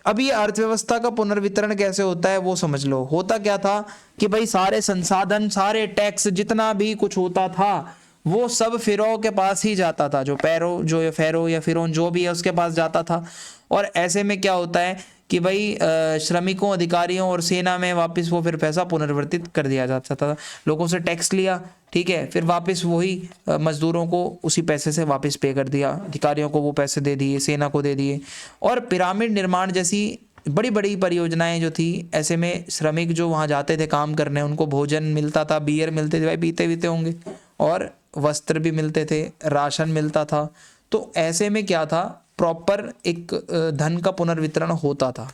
अब ये अर्थव्यवस्था का पुनर्वितरण कैसे होता है वो समझ लो। होता क्या था कि भाई सारे संसाधन, सारे टैक्स, जितना भी कुछ होता था वो सब फिरौन के पास ही जाता था, जो फेरो या फिरौन जो भी है उसके पास जाता था। और ऐसे में क्या होता है कि भाई श्रमिकों, अधिकारियों और सेना में वापस वो फिर पैसा पुनर्वर्तित कर दिया जाता था। लोगों से टैक्स लिया, ठीक है, फिर वापस वही मजदूरों को उसी पैसे से वापस पे कर दिया, अधिकारियों को वो पैसे दे दिए, सेना को दे दिए। और पिरामिड निर्माण जैसी बड़ी बड़ी परियोजनाएं जो थी, ऐसे में श्रमिक जो वहाँ जाते थे काम करने, उनको भोजन मिलता था, बियर मिलते थे, भाई पीते होंगे, और वस्त्र भी मिलते थे, राशन मिलता था। तो ऐसे में क्या था, प्रॉपर एक धन का पुनर्वितरण होता था।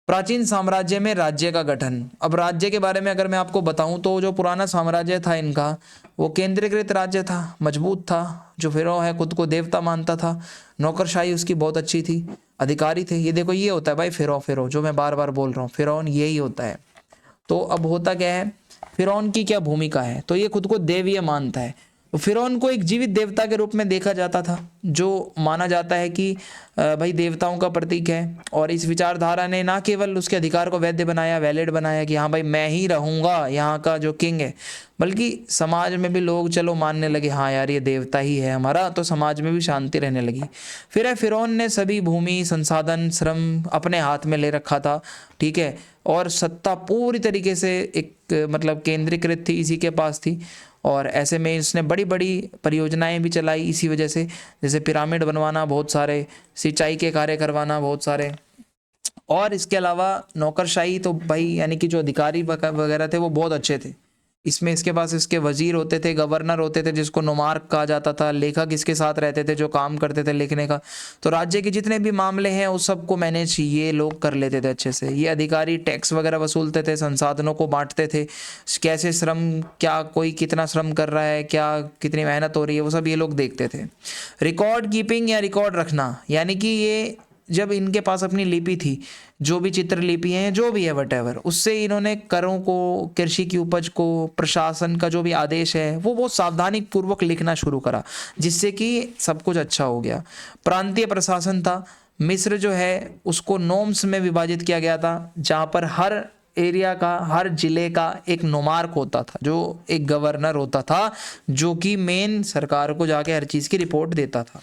प्राचीन साम्राज्य में राज्य का गठन। अब राज्य के बारे में अगर मैं आपको बताऊं तो जो पुराना साम्राज्य था इनका, वो केंद्रीकृत राज्य था, मजबूत था। जो फिरौन है खुद को देवता मानता था, नौकरशाही उसकी बहुत अच्छी थी, अधिकारी थे। ये देखो, ये होता है भाई फिरौन जो मैं बार बार बोल रहा हूँ, फिरौन यही होता है। तो अब होता क्या है, फिरौन की क्या भूमिका है, तो ये खुद को देवीय मानता है। फिरौन को एक जीवित देवता के रूप में देखा जाता था, जो माना जाता है कि भाई देवताओं का प्रतीक है। और इस विचारधारा ने ना केवल उसके अधिकार को वैध बनाया, वैलिड बनाया कि हाँ भाई मैं ही रहूँगा यहाँ का जो किंग है, बल्कि समाज में भी लोग चलो मानने लगे, हाँ यार ये देवता ही है हमारा, तो समाज में भी शांति रहने लगी। फिर फिरौन ने सभी भूमि, संसाधन, श्रम अपने हाथ में ले रखा था, ठीक है, और सत्ता पूरी तरीके से एक मतलब केंद्रीकृत थी, इसी के पास थी। और ऐसे में इसने बड़ी बड़ी परियोजनाएं भी चलाई इसी वजह से, जैसे पिरामिड बनवाना, बहुत सारे सिंचाई के कार्य करवाना, बहुत सारे। और इसके अलावा नौकरशाही तो भाई यानी कि जो अधिकारी वगैरह थे वो बहुत अच्छे थे, इसमें इसके पास इसके वजीर होते थे, गवर्नर होते थे जिसको नोमार्क कहा जाता था, लेखक इसके साथ रहते थे जो काम करते थे लिखने का। तो राज्य के जितने भी मामले हैं उस सबको मैनेज ये लोग कर लेते थे अच्छे से। ये अधिकारी टैक्स वगैरह वसूलते थे, संसाधनों को बांटते थे, कैसे श्रम, क्या कोई कितना श्रम कर रहा है, क्या कितनी मेहनत हो रही है, वो सब ये लोग देखते थे। रिकॉर्ड कीपिंग या रिकॉर्ड रखना, यानी कि ये जब इनके पास अपनी लिपि थी, जो भी चित्रलिपि है जो भी है वटेवर, उससे इन्होंने करों को, कृषि की उपज को, प्रशासन का जो भी आदेश है वो सावधानी पूर्वक लिखना शुरू करा, जिससे कि सब कुछ अच्छा हो गया। प्रांतीय प्रशासन था। मिस्र जो है उसको नोम्स में विभाजित किया गया था, जहाँ पर हर एरिया का, हर जिले का एक नोमार्क होता था, जो एक गवर्नर होता था, जो कि मेन सरकार को जाके हर चीज़ की रिपोर्ट देता था।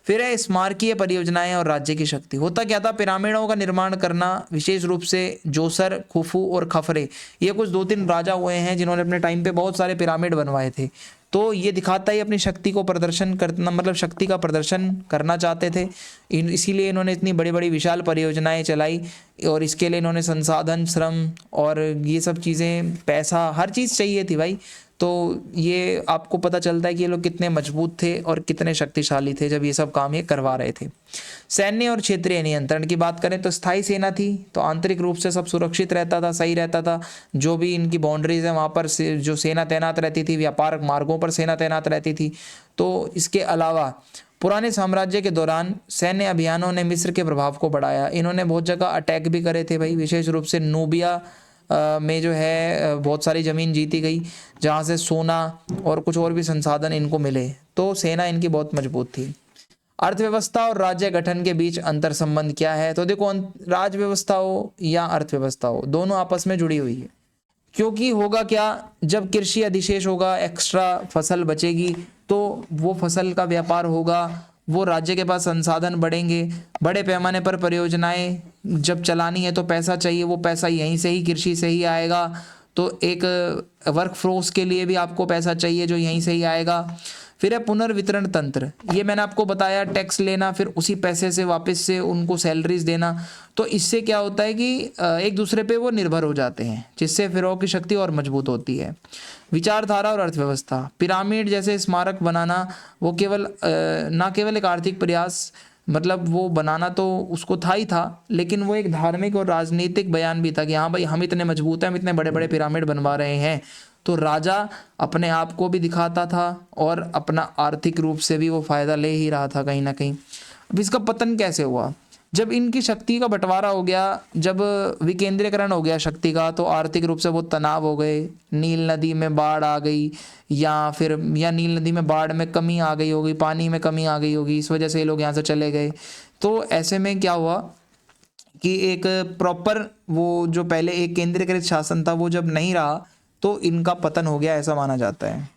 फिर है स्मारकीय परियोजनाएं और राज्य की शक्ति। होता क्या था, पिरामिडों का निर्माण करना, विशेष रूप से जोसर, खुफू और खफरे, ये कुछ 2-3 राजा हुए हैं जिन्होंने अपने टाइम पे बहुत सारे पिरामिड बनवाए थे। तो ये दिखाता है अपनी शक्ति को प्रदर्शन करना, मतलब शक्ति का प्रदर्शन करना चाहते थे। इसीलिए इन्होंने इतनी बड़ी बड़ी विशाल परियोजनाएं चलाई, और इसके लिए इन्होंने संसाधन, श्रम और ये सब चीज़ें, पैसा, हर चीज़ चाहिए थी भाई। तो ये आपको पता चलता है कि ये लोग कितने मजबूत थे और कितने शक्तिशाली थे जब ये सब काम ये करवा रहे थे। सैन्य और क्षेत्रीय नियंत्रण की बात करें तो स्थायी सेना थी, तो आंतरिक रूप से सब सुरक्षित रहता था, सही रहता था। जो भी इनकी बाउंड्रीज है वहाँ पर जो सेना तैनात रहती थी, व्यापार मार्गों पर सेना तैनात रहती थी। तो इसके अलावा पुराने साम्राज्य के दौरान सैन्य अभियानों ने मिस्र के प्रभाव को बढ़ाया। इन्होंने बहुत जगह अटैक भी करे थे भाई, विशेष रूप से नूबिया में जो है बहुत सारी ज़मीन जीती गई, जहाँ से सोना और कुछ और भी संसाधन इनको मिले। तो सेना इनकी बहुत मजबूत थी। अर्थव्यवस्था और राज्य गठन के बीच अंतर संबंध क्या है, तो देखो राज्य व्यवस्था हो या अर्थव्यवस्था हो, दोनों आपस में जुड़ी हुई है। क्योंकि होगा क्या, जब कृषि अधिशेष होगा, एक्स्ट्रा फसल बचेगी, तो वो फसल का व्यापार होगा, वो राज्य के पास संसाधन बढ़ेंगे, बड़े पैमाने पर परियोजनाएं जब चलानी है तो पैसा चाहिए, वो पैसा यहीं से ही, कृषि से ही आएगा। तो एक वर्क फोर्स के लिए भी आपको पैसा चाहिए जो यहीं से ही आएगा। फिर है पुनर्वितरण तंत्र, ये मैंने आपको बताया, टैक्स लेना, फिर उसी पैसे से वापस से उनको सैलरीज देना। तो इससे क्या होता है कि एक दूसरे पे वो निर्भर हो जाते हैं, जिससे फिरौह की शक्ति और मजबूत होती है। विचारधारा और अर्थव्यवस्था, पिरामिड जैसे स्मारक बनाना वो केवल ना केवल एक आर्थिक प्रयास, मतलब वो बनाना तो उसको था ही था, लेकिन वो एक धार्मिक और राजनीतिक बयान भी था कि हाँ भाई हम इतने मजबूत हैं, हम इतने बड़े बड़े पिरामिड बनवा रहे हैं। तो राजा अपने आप को भी दिखाता था और अपना आर्थिक रूप से भी वो फायदा ले ही रहा था कहीं ना कहीं। अब इसका पतन कैसे हुआ, जब इनकी शक्ति का बंटवारा हो गया, जब विकेंद्रीकरण हो गया शक्ति का, तो आर्थिक रूप से बहुत तनाव हो गए। नील नदी में बाढ़ आ गई, या नील नदी में बाढ़ में कमी आ गई होगी, पानी में कमी आ गई होगी, इस वजह से ये लोग यहाँ से चले गए। तो ऐसे में क्या हुआ कि एक प्रॉपर वो जो पहले एक केंद्रीकृत शासन था वो जब नहीं रहा, तो इनका पतन हो गया, ऐसा माना जाता है।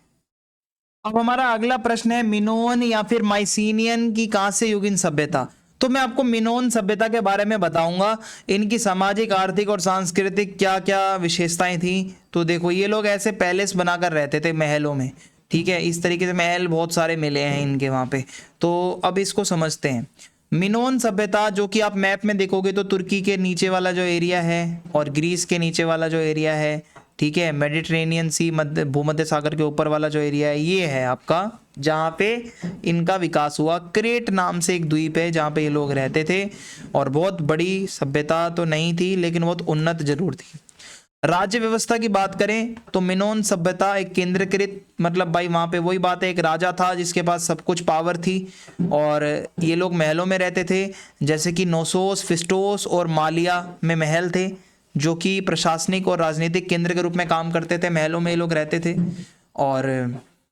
अब हमारा अगला प्रश्न है, मिनोन या फिर माइसीनियन की कहाँ से युगीन सभ्यता। तो मैं आपको मिनोन सभ्यता के बारे में बताऊंगा, इनकी सामाजिक, आर्थिक और सांस्कृतिक क्या क्या विशेषताएं थी। तो देखो, ये लोग ऐसे पैलेस बनाकर रहते थे महलों में, ठीक है, इस तरीके से महल बहुत सारे मिले हैं इनके वहाँ पे। तो अब इसको समझते हैं। मिनोन सभ्यता, जो कि आप मैप में देखोगे तो तुर्की के नीचे वाला जो एरिया है और ग्रीस के नीचे वाला जो एरिया है, ठीक है, मेडिटेरेनियन सी, मध्य भूमध्य सागर के ऊपर वाला जो एरिया है, ये है आपका जहाँ पे इनका विकास हुआ। क्रेट नाम से एक द्वीप है जहाँ पे ये लोग रहते थे, और बहुत बड़ी सभ्यता तो नहीं थी लेकिन बहुत उन्नत जरूर थी। राज्य व्यवस्था की बात करें तो मिनोन सभ्यता एक केंद्रीकृत, मतलब भाई वहाँ पे वही बात है, एक राजा था जिसके पास सब कुछ पावर थी, और ये लोग महलों में रहते थे, जैसे कि नोसोस, फिस्टोस और मालिया में महल थे, जो कि प्रशासनिक और राजनीतिक केंद्र के रूप में काम करते थे। महलों में ये लोग रहते थे। और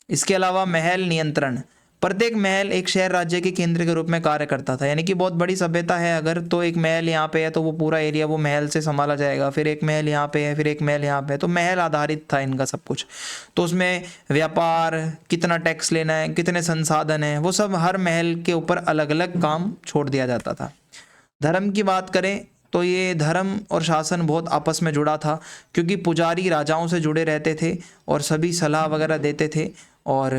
इसके अलावा महल नियंत्रण, प्रत्येक महल एक शहर राज्य के केंद्र के रूप में कार्य करता था, यानी कि बहुत बड़ी सभ्यता है अगर, तो एक महल यहाँ पे है तो वो पूरा एरिया वो महल से संभाला जाएगा, फिर एक महल यहाँ पे है, फिर एक महल यहाँ पे है, तो महल आधारित था इनका सब कुछ। तो उसमें व्यापार, कितना टैक्स लेना है, कितने संसाधन हैं, वो सब हर महल के ऊपर अलग अलग काम छोड़ दिया जाता था। धर्म की बात करें तो ये धर्म और शासन बहुत आपस में जुड़ा था, क्योंकि पुजारी राजाओं से जुड़े रहते थे और सभी सलाह वगैरह देते थे। और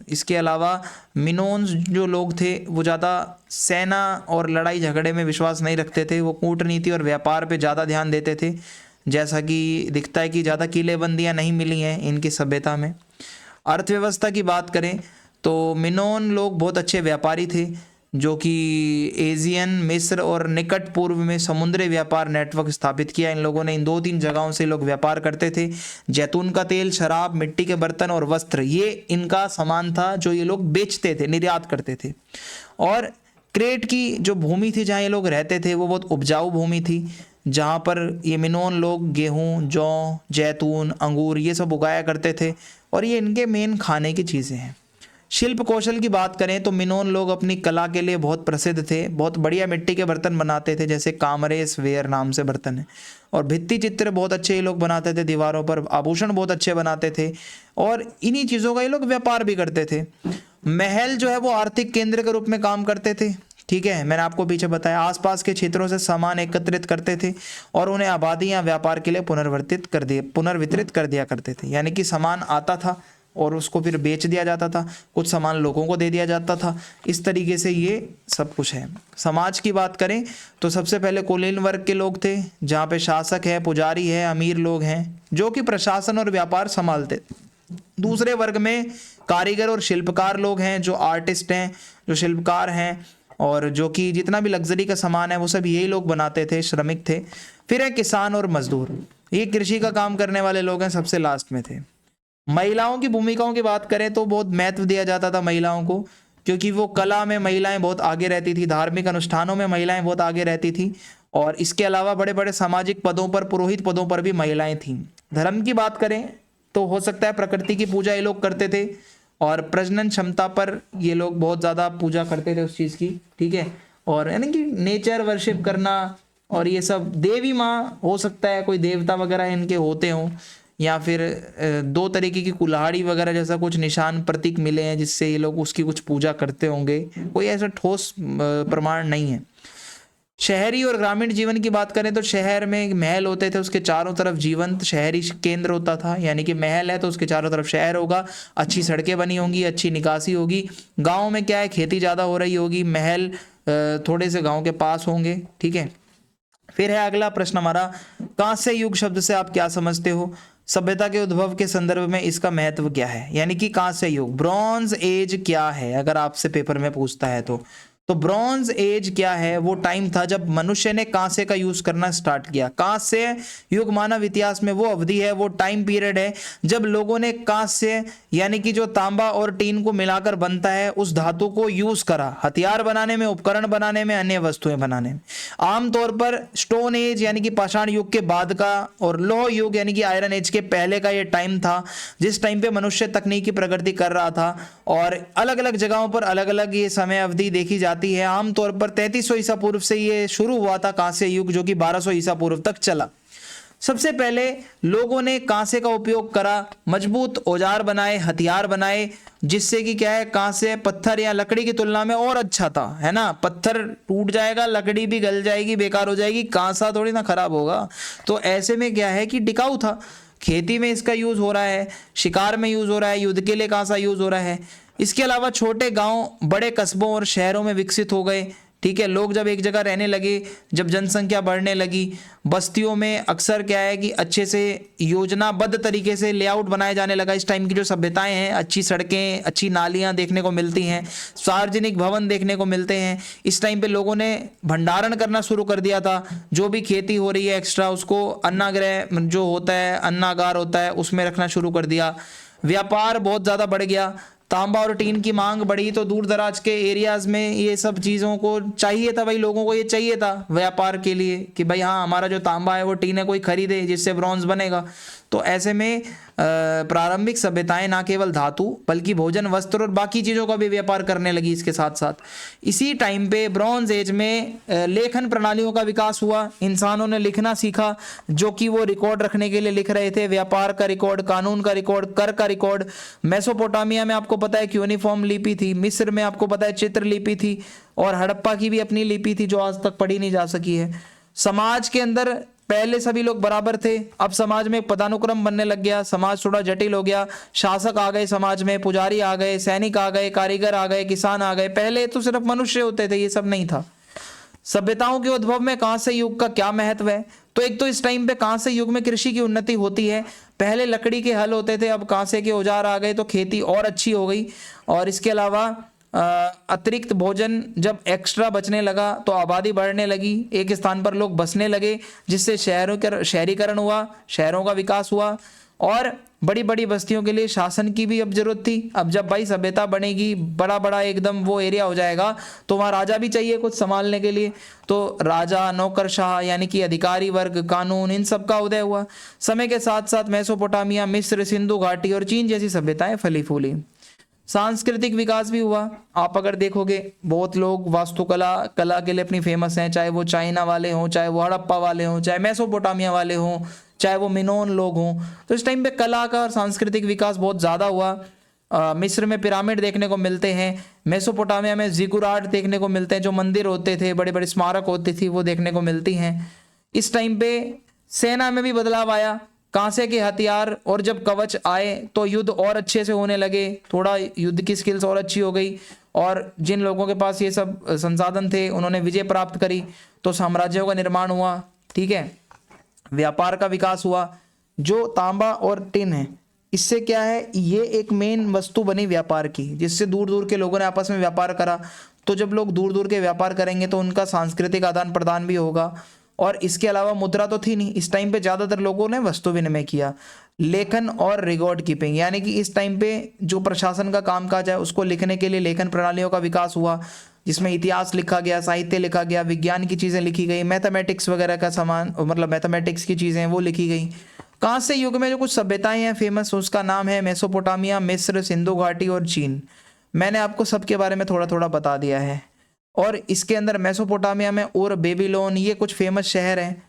इसके अलावा मिनोन्स जो लोग थे वो ज़्यादा सेना और लड़ाई झगड़े में विश्वास नहीं रखते थे, वो कूटनीति और व्यापार पे ज़्यादा ध्यान देते थे। जैसा कि दिखता है कि ज़्यादा किलेबंदियाँ नहीं मिली हैं इनकी सभ्यता में। अर्थव्यवस्था की बात करें तो मिनोन लोग बहुत अच्छे व्यापारी थे, जो कि एशियन, मिस्र और निकट पूर्व में समुद्री व्यापार नेटवर्क स्थापित किया। इन लोगों ने इन 2-3 जगहों से लोग व्यापार करते थे। जैतून का तेल, शराब, मिट्टी के बर्तन और वस्त्र, ये इनका सामान था जो ये लोग बेचते थे, निर्यात करते थे। और क्रेट की जो भूमि थी जहाँ ये लोग रहते थे वो बहुत उपजाऊ भूमि थी, जहाँ पर ये मिनोन लोग गेहूँ, जौ, जैतून, अंगूर ये सब उगाया करते थे और ये इनके मेन खाने की चीज़ें हैं। शिल्प कौशल की बात करें तो मिनोन लोग अपनी कला के लिए बहुत प्रसिद्ध थे। बहुत बढ़िया मिट्टी के बर्तन बनाते थे, जैसे कामरेस वेयर नाम से बर्तन है। और भित्ति चित्र बहुत अच्छे ये लोग बनाते थे, दीवारों पर आभूषण बहुत अच्छे बनाते थे और इन्हीं चीज़ों का ये लोग व्यापार भी करते थे। महल जो है वो आर्थिक केंद्र के रूप में काम करते थे। ठीक है, मैंने आपको पीछे बताया, आसपास के क्षेत्रों से सामान एकत्रित करते थे और उन्हें आबादी या व्यापार के लिए पुनर्वितरित कर दिया करते थे। यानी कि सामान आता था और उसको फिर बेच दिया जाता था, कुछ सामान लोगों को दे दिया जाता था। इस तरीके से ये सब कुछ है। समाज की बात करें तो सबसे पहले कुलीन वर्ग के लोग थे, जहाँ पे शासक है, पुजारी है, अमीर लोग हैं जो कि प्रशासन और व्यापार संभालते। दूसरे वर्ग में कारीगर और शिल्पकार लोग हैं, जो आर्टिस्ट हैं, जो शिल्पकार हैं और जो कि जितना भी लग्जरी का सामान है वो सब यही लोग बनाते थे, श्रमिक थे। फिर है किसान और मजदूर, ये कृषि का काम करने वाले लोग हैं, सबसे लास्ट में थे। महिलाओं की भूमिकाओं की बात करें तो बहुत महत्व दिया जाता था महिलाओं को, क्योंकि वो कला में महिलाएं बहुत आगे रहती थी, धार्मिक अनुष्ठानों में महिलाएं बहुत आगे रहती थी और इसके अलावा बड़े बड़े सामाजिक पदों पर, पुरोहित पदों पर भी महिलाएं थीं। धर्म की बात करें तो हो सकता है प्रकृति की पूजा ये लोग करते थे और प्रजनन क्षमता पर ये लोग बहुत ज़्यादा पूजा करते थे उस चीज़ की। ठीक है, और यानी कि नेचर वर्शिप करना और ये सब। देवी माँ हो सकता है कोई देवता वगैरह इनके होते हों, या फिर 2 तरीके की कुल्हाड़ी वगैरह जैसा कुछ निशान प्रतीक मिले हैं जिससे ये लोग उसकी कुछ पूजा करते होंगे। कोई ऐसा ठोस प्रमाण नहीं है। शहरी और ग्रामीण जीवन की बात करें तो शहर में महल होते थे, उसके चारों तरफ जीवंत शहरी केंद्र होता था। यानी कि महल है तो उसके चारों तरफ शहर होगा, अच्छी सड़कें बनी होंगी, अच्छी निकासी होगी। गाँव में क्या है, खेती ज़्यादा हो रही होगी, महल थोड़े से गाँव के पास होंगे। ठीक है, फिर है अगला प्रश्न हमारा, कांस्य युग शब्द से आप क्या समझते हो? सभ्यता के उद्भव के संदर्भ में इसका महत्व क्या है? यानी कि कांस्य युग, ब्रॉन्ज एज क्या है अगर आपसे पेपर में पूछता है तो ब्रॉन्ज एज क्या है? वो टाइम था जब मनुष्य ने कांसे का यूज करना स्टार्ट किया। कांस्य युग मानव इतिहास में वो अवधि है, वो टाइम पीरियड है जब लोगों ने कांस्य यानी कि जो तांबा और टीन को मिलाकर बनता है उस धातु को यूज करा, हथियार बनाने में, उपकरण बनाने में, अन्य वस्तुएं बनाने में। आमतौर पर स्टोन एज यानी कि पाषाण युग के बाद का और लौह युग यानी कि आयरन एज के पहले का ये टाइम था, जिस टाइम पे मनुष्य तकनीकी प्रगति कर रहा था और अलग अलग जगहों पर अलग अलग ये समय अवधि देखी जाती है। आमतौर पर 3300 ईसा पूर्व से ये शुरू हुआ था कांस्य युग, जो कि 1200 ईसा पूर्व तक चला। सबसे पहले लोगों ने कांसे का उपयोग करा, मजबूत औजार बनाए, हथियार बनाए, जिससे कि क्या है, कांसे पत्थर या लकड़ी की तुलना में और अच्छा था, है ना। पत्थर टूट जाएगा, लकड़ी भी गल जाएगी, बेकार हो जाएगी, कांसा थोड़ी ना खराब होगा। तो ऐसे में क्या है कि टिकाऊ था। खेती में इसका यूज हो रहा है, शिकार में यूज हो रहा है, युद्ध के लिए कांसा यूज हो रहा है। इसके अलावा छोटे गांव बड़े कस्बों और शहरों में विकसित हो गए। ठीक है, लोग जब एक जगह रहने लगे, जब जनसंख्या बढ़ने लगी, बस्तियों में अक्सर क्या है कि अच्छे से योजनाबद्ध तरीके से लेआउट बनाया जाने लगा। इस टाइम की जो सभ्यताएं हैं, अच्छी सड़कें, अच्छी नालियां देखने को मिलती हैं, सार्वजनिक भवन देखने को मिलते हैं। इस टाइम पे लोगों ने भंडारण करना शुरू कर दिया था। जो भी खेती हो रही है एक्स्ट्रा, उसको अन्नागृह जो होता है, अन्नागार होता है, उसमें रखना शुरू कर दिया। व्यापार बहुत ज़्यादा बढ़ गया, तांबा और टीन की मांग बढ़ी, तो दूर दराज के एरियाज में ये सब चीज़ों को चाहिए था भाई, लोगों को ये चाहिए था व्यापार के लिए कि भाई हाँ, हमारा जो तांबा है वो टीन है, कोई खरीदे जिससे ब्रॉन्ज बनेगा। तो ऐसे में प्रारंभिक सभ्यताएं ना केवल धातु बल्कि भोजन, वस्त्र और बाकी चीज़ों का भी व्यापार करने लगी इसके साथ साथ। इसी टाइम पे ब्रॉन्ज एज में लेखन प्रणालियों का विकास हुआ। इंसानों ने लिखना सीखा, जो कि वो रिकॉर्ड रखने के लिए लिख रहे थे। व्यापार का रिकॉर्ड, कानून का रिकॉर्ड, कर का रिकॉर्ड। मेसोपोटामिया में आपको पता है क्यूनिफॉर्म लिपि थी, मिस्र में आपको पता है चित्र लिपि थी, और हड़प्पा की भी अपनी लिपि थी जो आज तक पढ़ी नहीं जा सकी है। समाज के अंदर पहले सभी लोग बराबर थे, अब समाज में पदानुक्रम बनने लग गया, समाज थोड़ा जटिल हो गया। शासक आ गए समाज में, पुजारी आ गए, सैनिक आ गए, कारीगर आ गए, किसान आ गए। पहले तो सिर्फ मनुष्य होते थे, ये सब नहीं था। सभ्यताओं के उद्भव में कांस्य युग का क्या महत्व है? तो एक तो इस टाइम पे कांस्य युग में कृषि की उन्नति होती है। पहले लकड़ी के हल होते थे, अब कांसे के औजार आ गए तो खेती और अच्छी हो गई। और इसके अलावा अतिरिक्त भोजन जब एक्स्ट्रा बचने लगा तो आबादी बढ़ने लगी, एक स्थान पर लोग बसने लगे, जिससे शहरीकरण हुआ, शहरों का विकास हुआ। और बड़ी बड़ी बस्तियों के लिए शासन की भी अब जरूरत थी। अब जब भाई सभ्यता बनेगी, बड़ा बड़ा एकदम वो एरिया हो जाएगा, तो वहाँ राजा भी चाहिए कुछ संभालने के लिए। तो राजा, नौकरशाह यानी कि अधिकारी वर्ग, कानून, इन सब का उदय हुआ। समय के साथ साथ मेसोपोटामिया, मिस्र, सिंधु घाटी और चीन जैसी सभ्यताएं फली फूली। सांस्कृतिक विकास भी हुआ। आप अगर देखोगे बहुत लोग वास्तुकला कला के लिए अपनी फेमस हैं, चाहे वो चाइना वाले हों, चाहे वो हड़प्पा वाले हों, चाहे मेसोपोटामिया वाले हों, चाहे वो मिनोन लोग हों। तो इस टाइम पे कला का और सांस्कृतिक विकास बहुत ज़्यादा हुआ। मिस्र में पिरामिड देखने को मिलते हैं, मेसोपोटामिया में जिगुराट देखने को मिलते हैं, जो मंदिर होते थे, बड़े बड़े स्मारक होती थी, वो देखने को मिलती हैं। इस टाइम पे सेना में भी बदलाव आया, कांसे के हथियार और जब कवच आए तो युद्ध और अच्छे से होने लगे, थोड़ा युद्ध की स्किल्स और अच्छी हो गई। और जिन लोगों के पास ये सब संसाधन थे उन्होंने विजय प्राप्त करी, तो साम्राज्यों का निर्माण हुआ। ठीक है, व्यापार का विकास हुआ। जो तांबा और टिन है, इससे क्या है, ये एक मेन वस्तु बनी व्यापार की, जिससे दूर दूर के लोगों ने आपस में व्यापार करा। तो जब लोग दूर दूर के व्यापार करेंगे तो उनका सांस्कृतिक आदान प्रदान भी होगा। और इसके अलावा मुद्रा तो थी नहीं, इस टाइम पे ज़्यादातर लोगों ने वस्तु विनिमय किया। लेखन और रिकॉर्ड कीपिंग, यानी कि इस टाइम पे जो प्रशासन का कामकाज है उसको लिखने के लिए लेखन प्रणालियों का विकास हुआ, जिसमें इतिहास लिखा गया, साहित्य लिखा गया, विज्ञान की चीज़ें लिखी गई, मैथमेटिक्स वगैरह का सामान, मतलब मैथमेटिक्स की चीज़ें वो लिखी गई। कांस्य युग में जो कुछ सभ्यताएं हैं फेमस, उसका नाम है मेसोपोटामिया, मिस्र, सिंधु घाटी और चीन। मैंने आपको सबके बारे में थोड़ा थोड़ा बता दिया है। और इसके अंदर मेसोपोटामिया में और बेबीलोन, ये कुछ फेमस शहर हैं।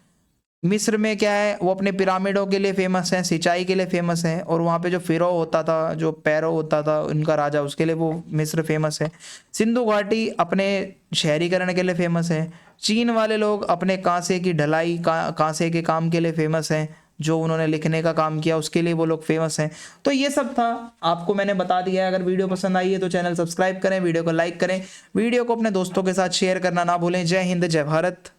मिस्र में क्या है, वो अपने पिरामिडों के लिए फेमस है, सिंचाई के लिए फेमस है। और वहाँ पे जो फिरो होता था, जो पैरो होता था उनका राजा, उसके लिए वो मिस्र फेमस है। सिंधु घाटी अपने शहरीकरण के लिए फेमस है। चीन वाले लोग अपने कांसे की ढलाई, कांसे के काम के लिए फेमस हैं, जो उन्होंने लिखने का काम किया उसके लिए वो लोग फेमस हैं। तो ये सब था, आपको मैंने बता दिया है। अगर वीडियो पसंद आई है तो चैनल सब्सक्राइब करें, वीडियो को लाइक करें, वीडियो को अपने दोस्तों के साथ शेयर करना ना भूलें। जय हिंद, जय भारत।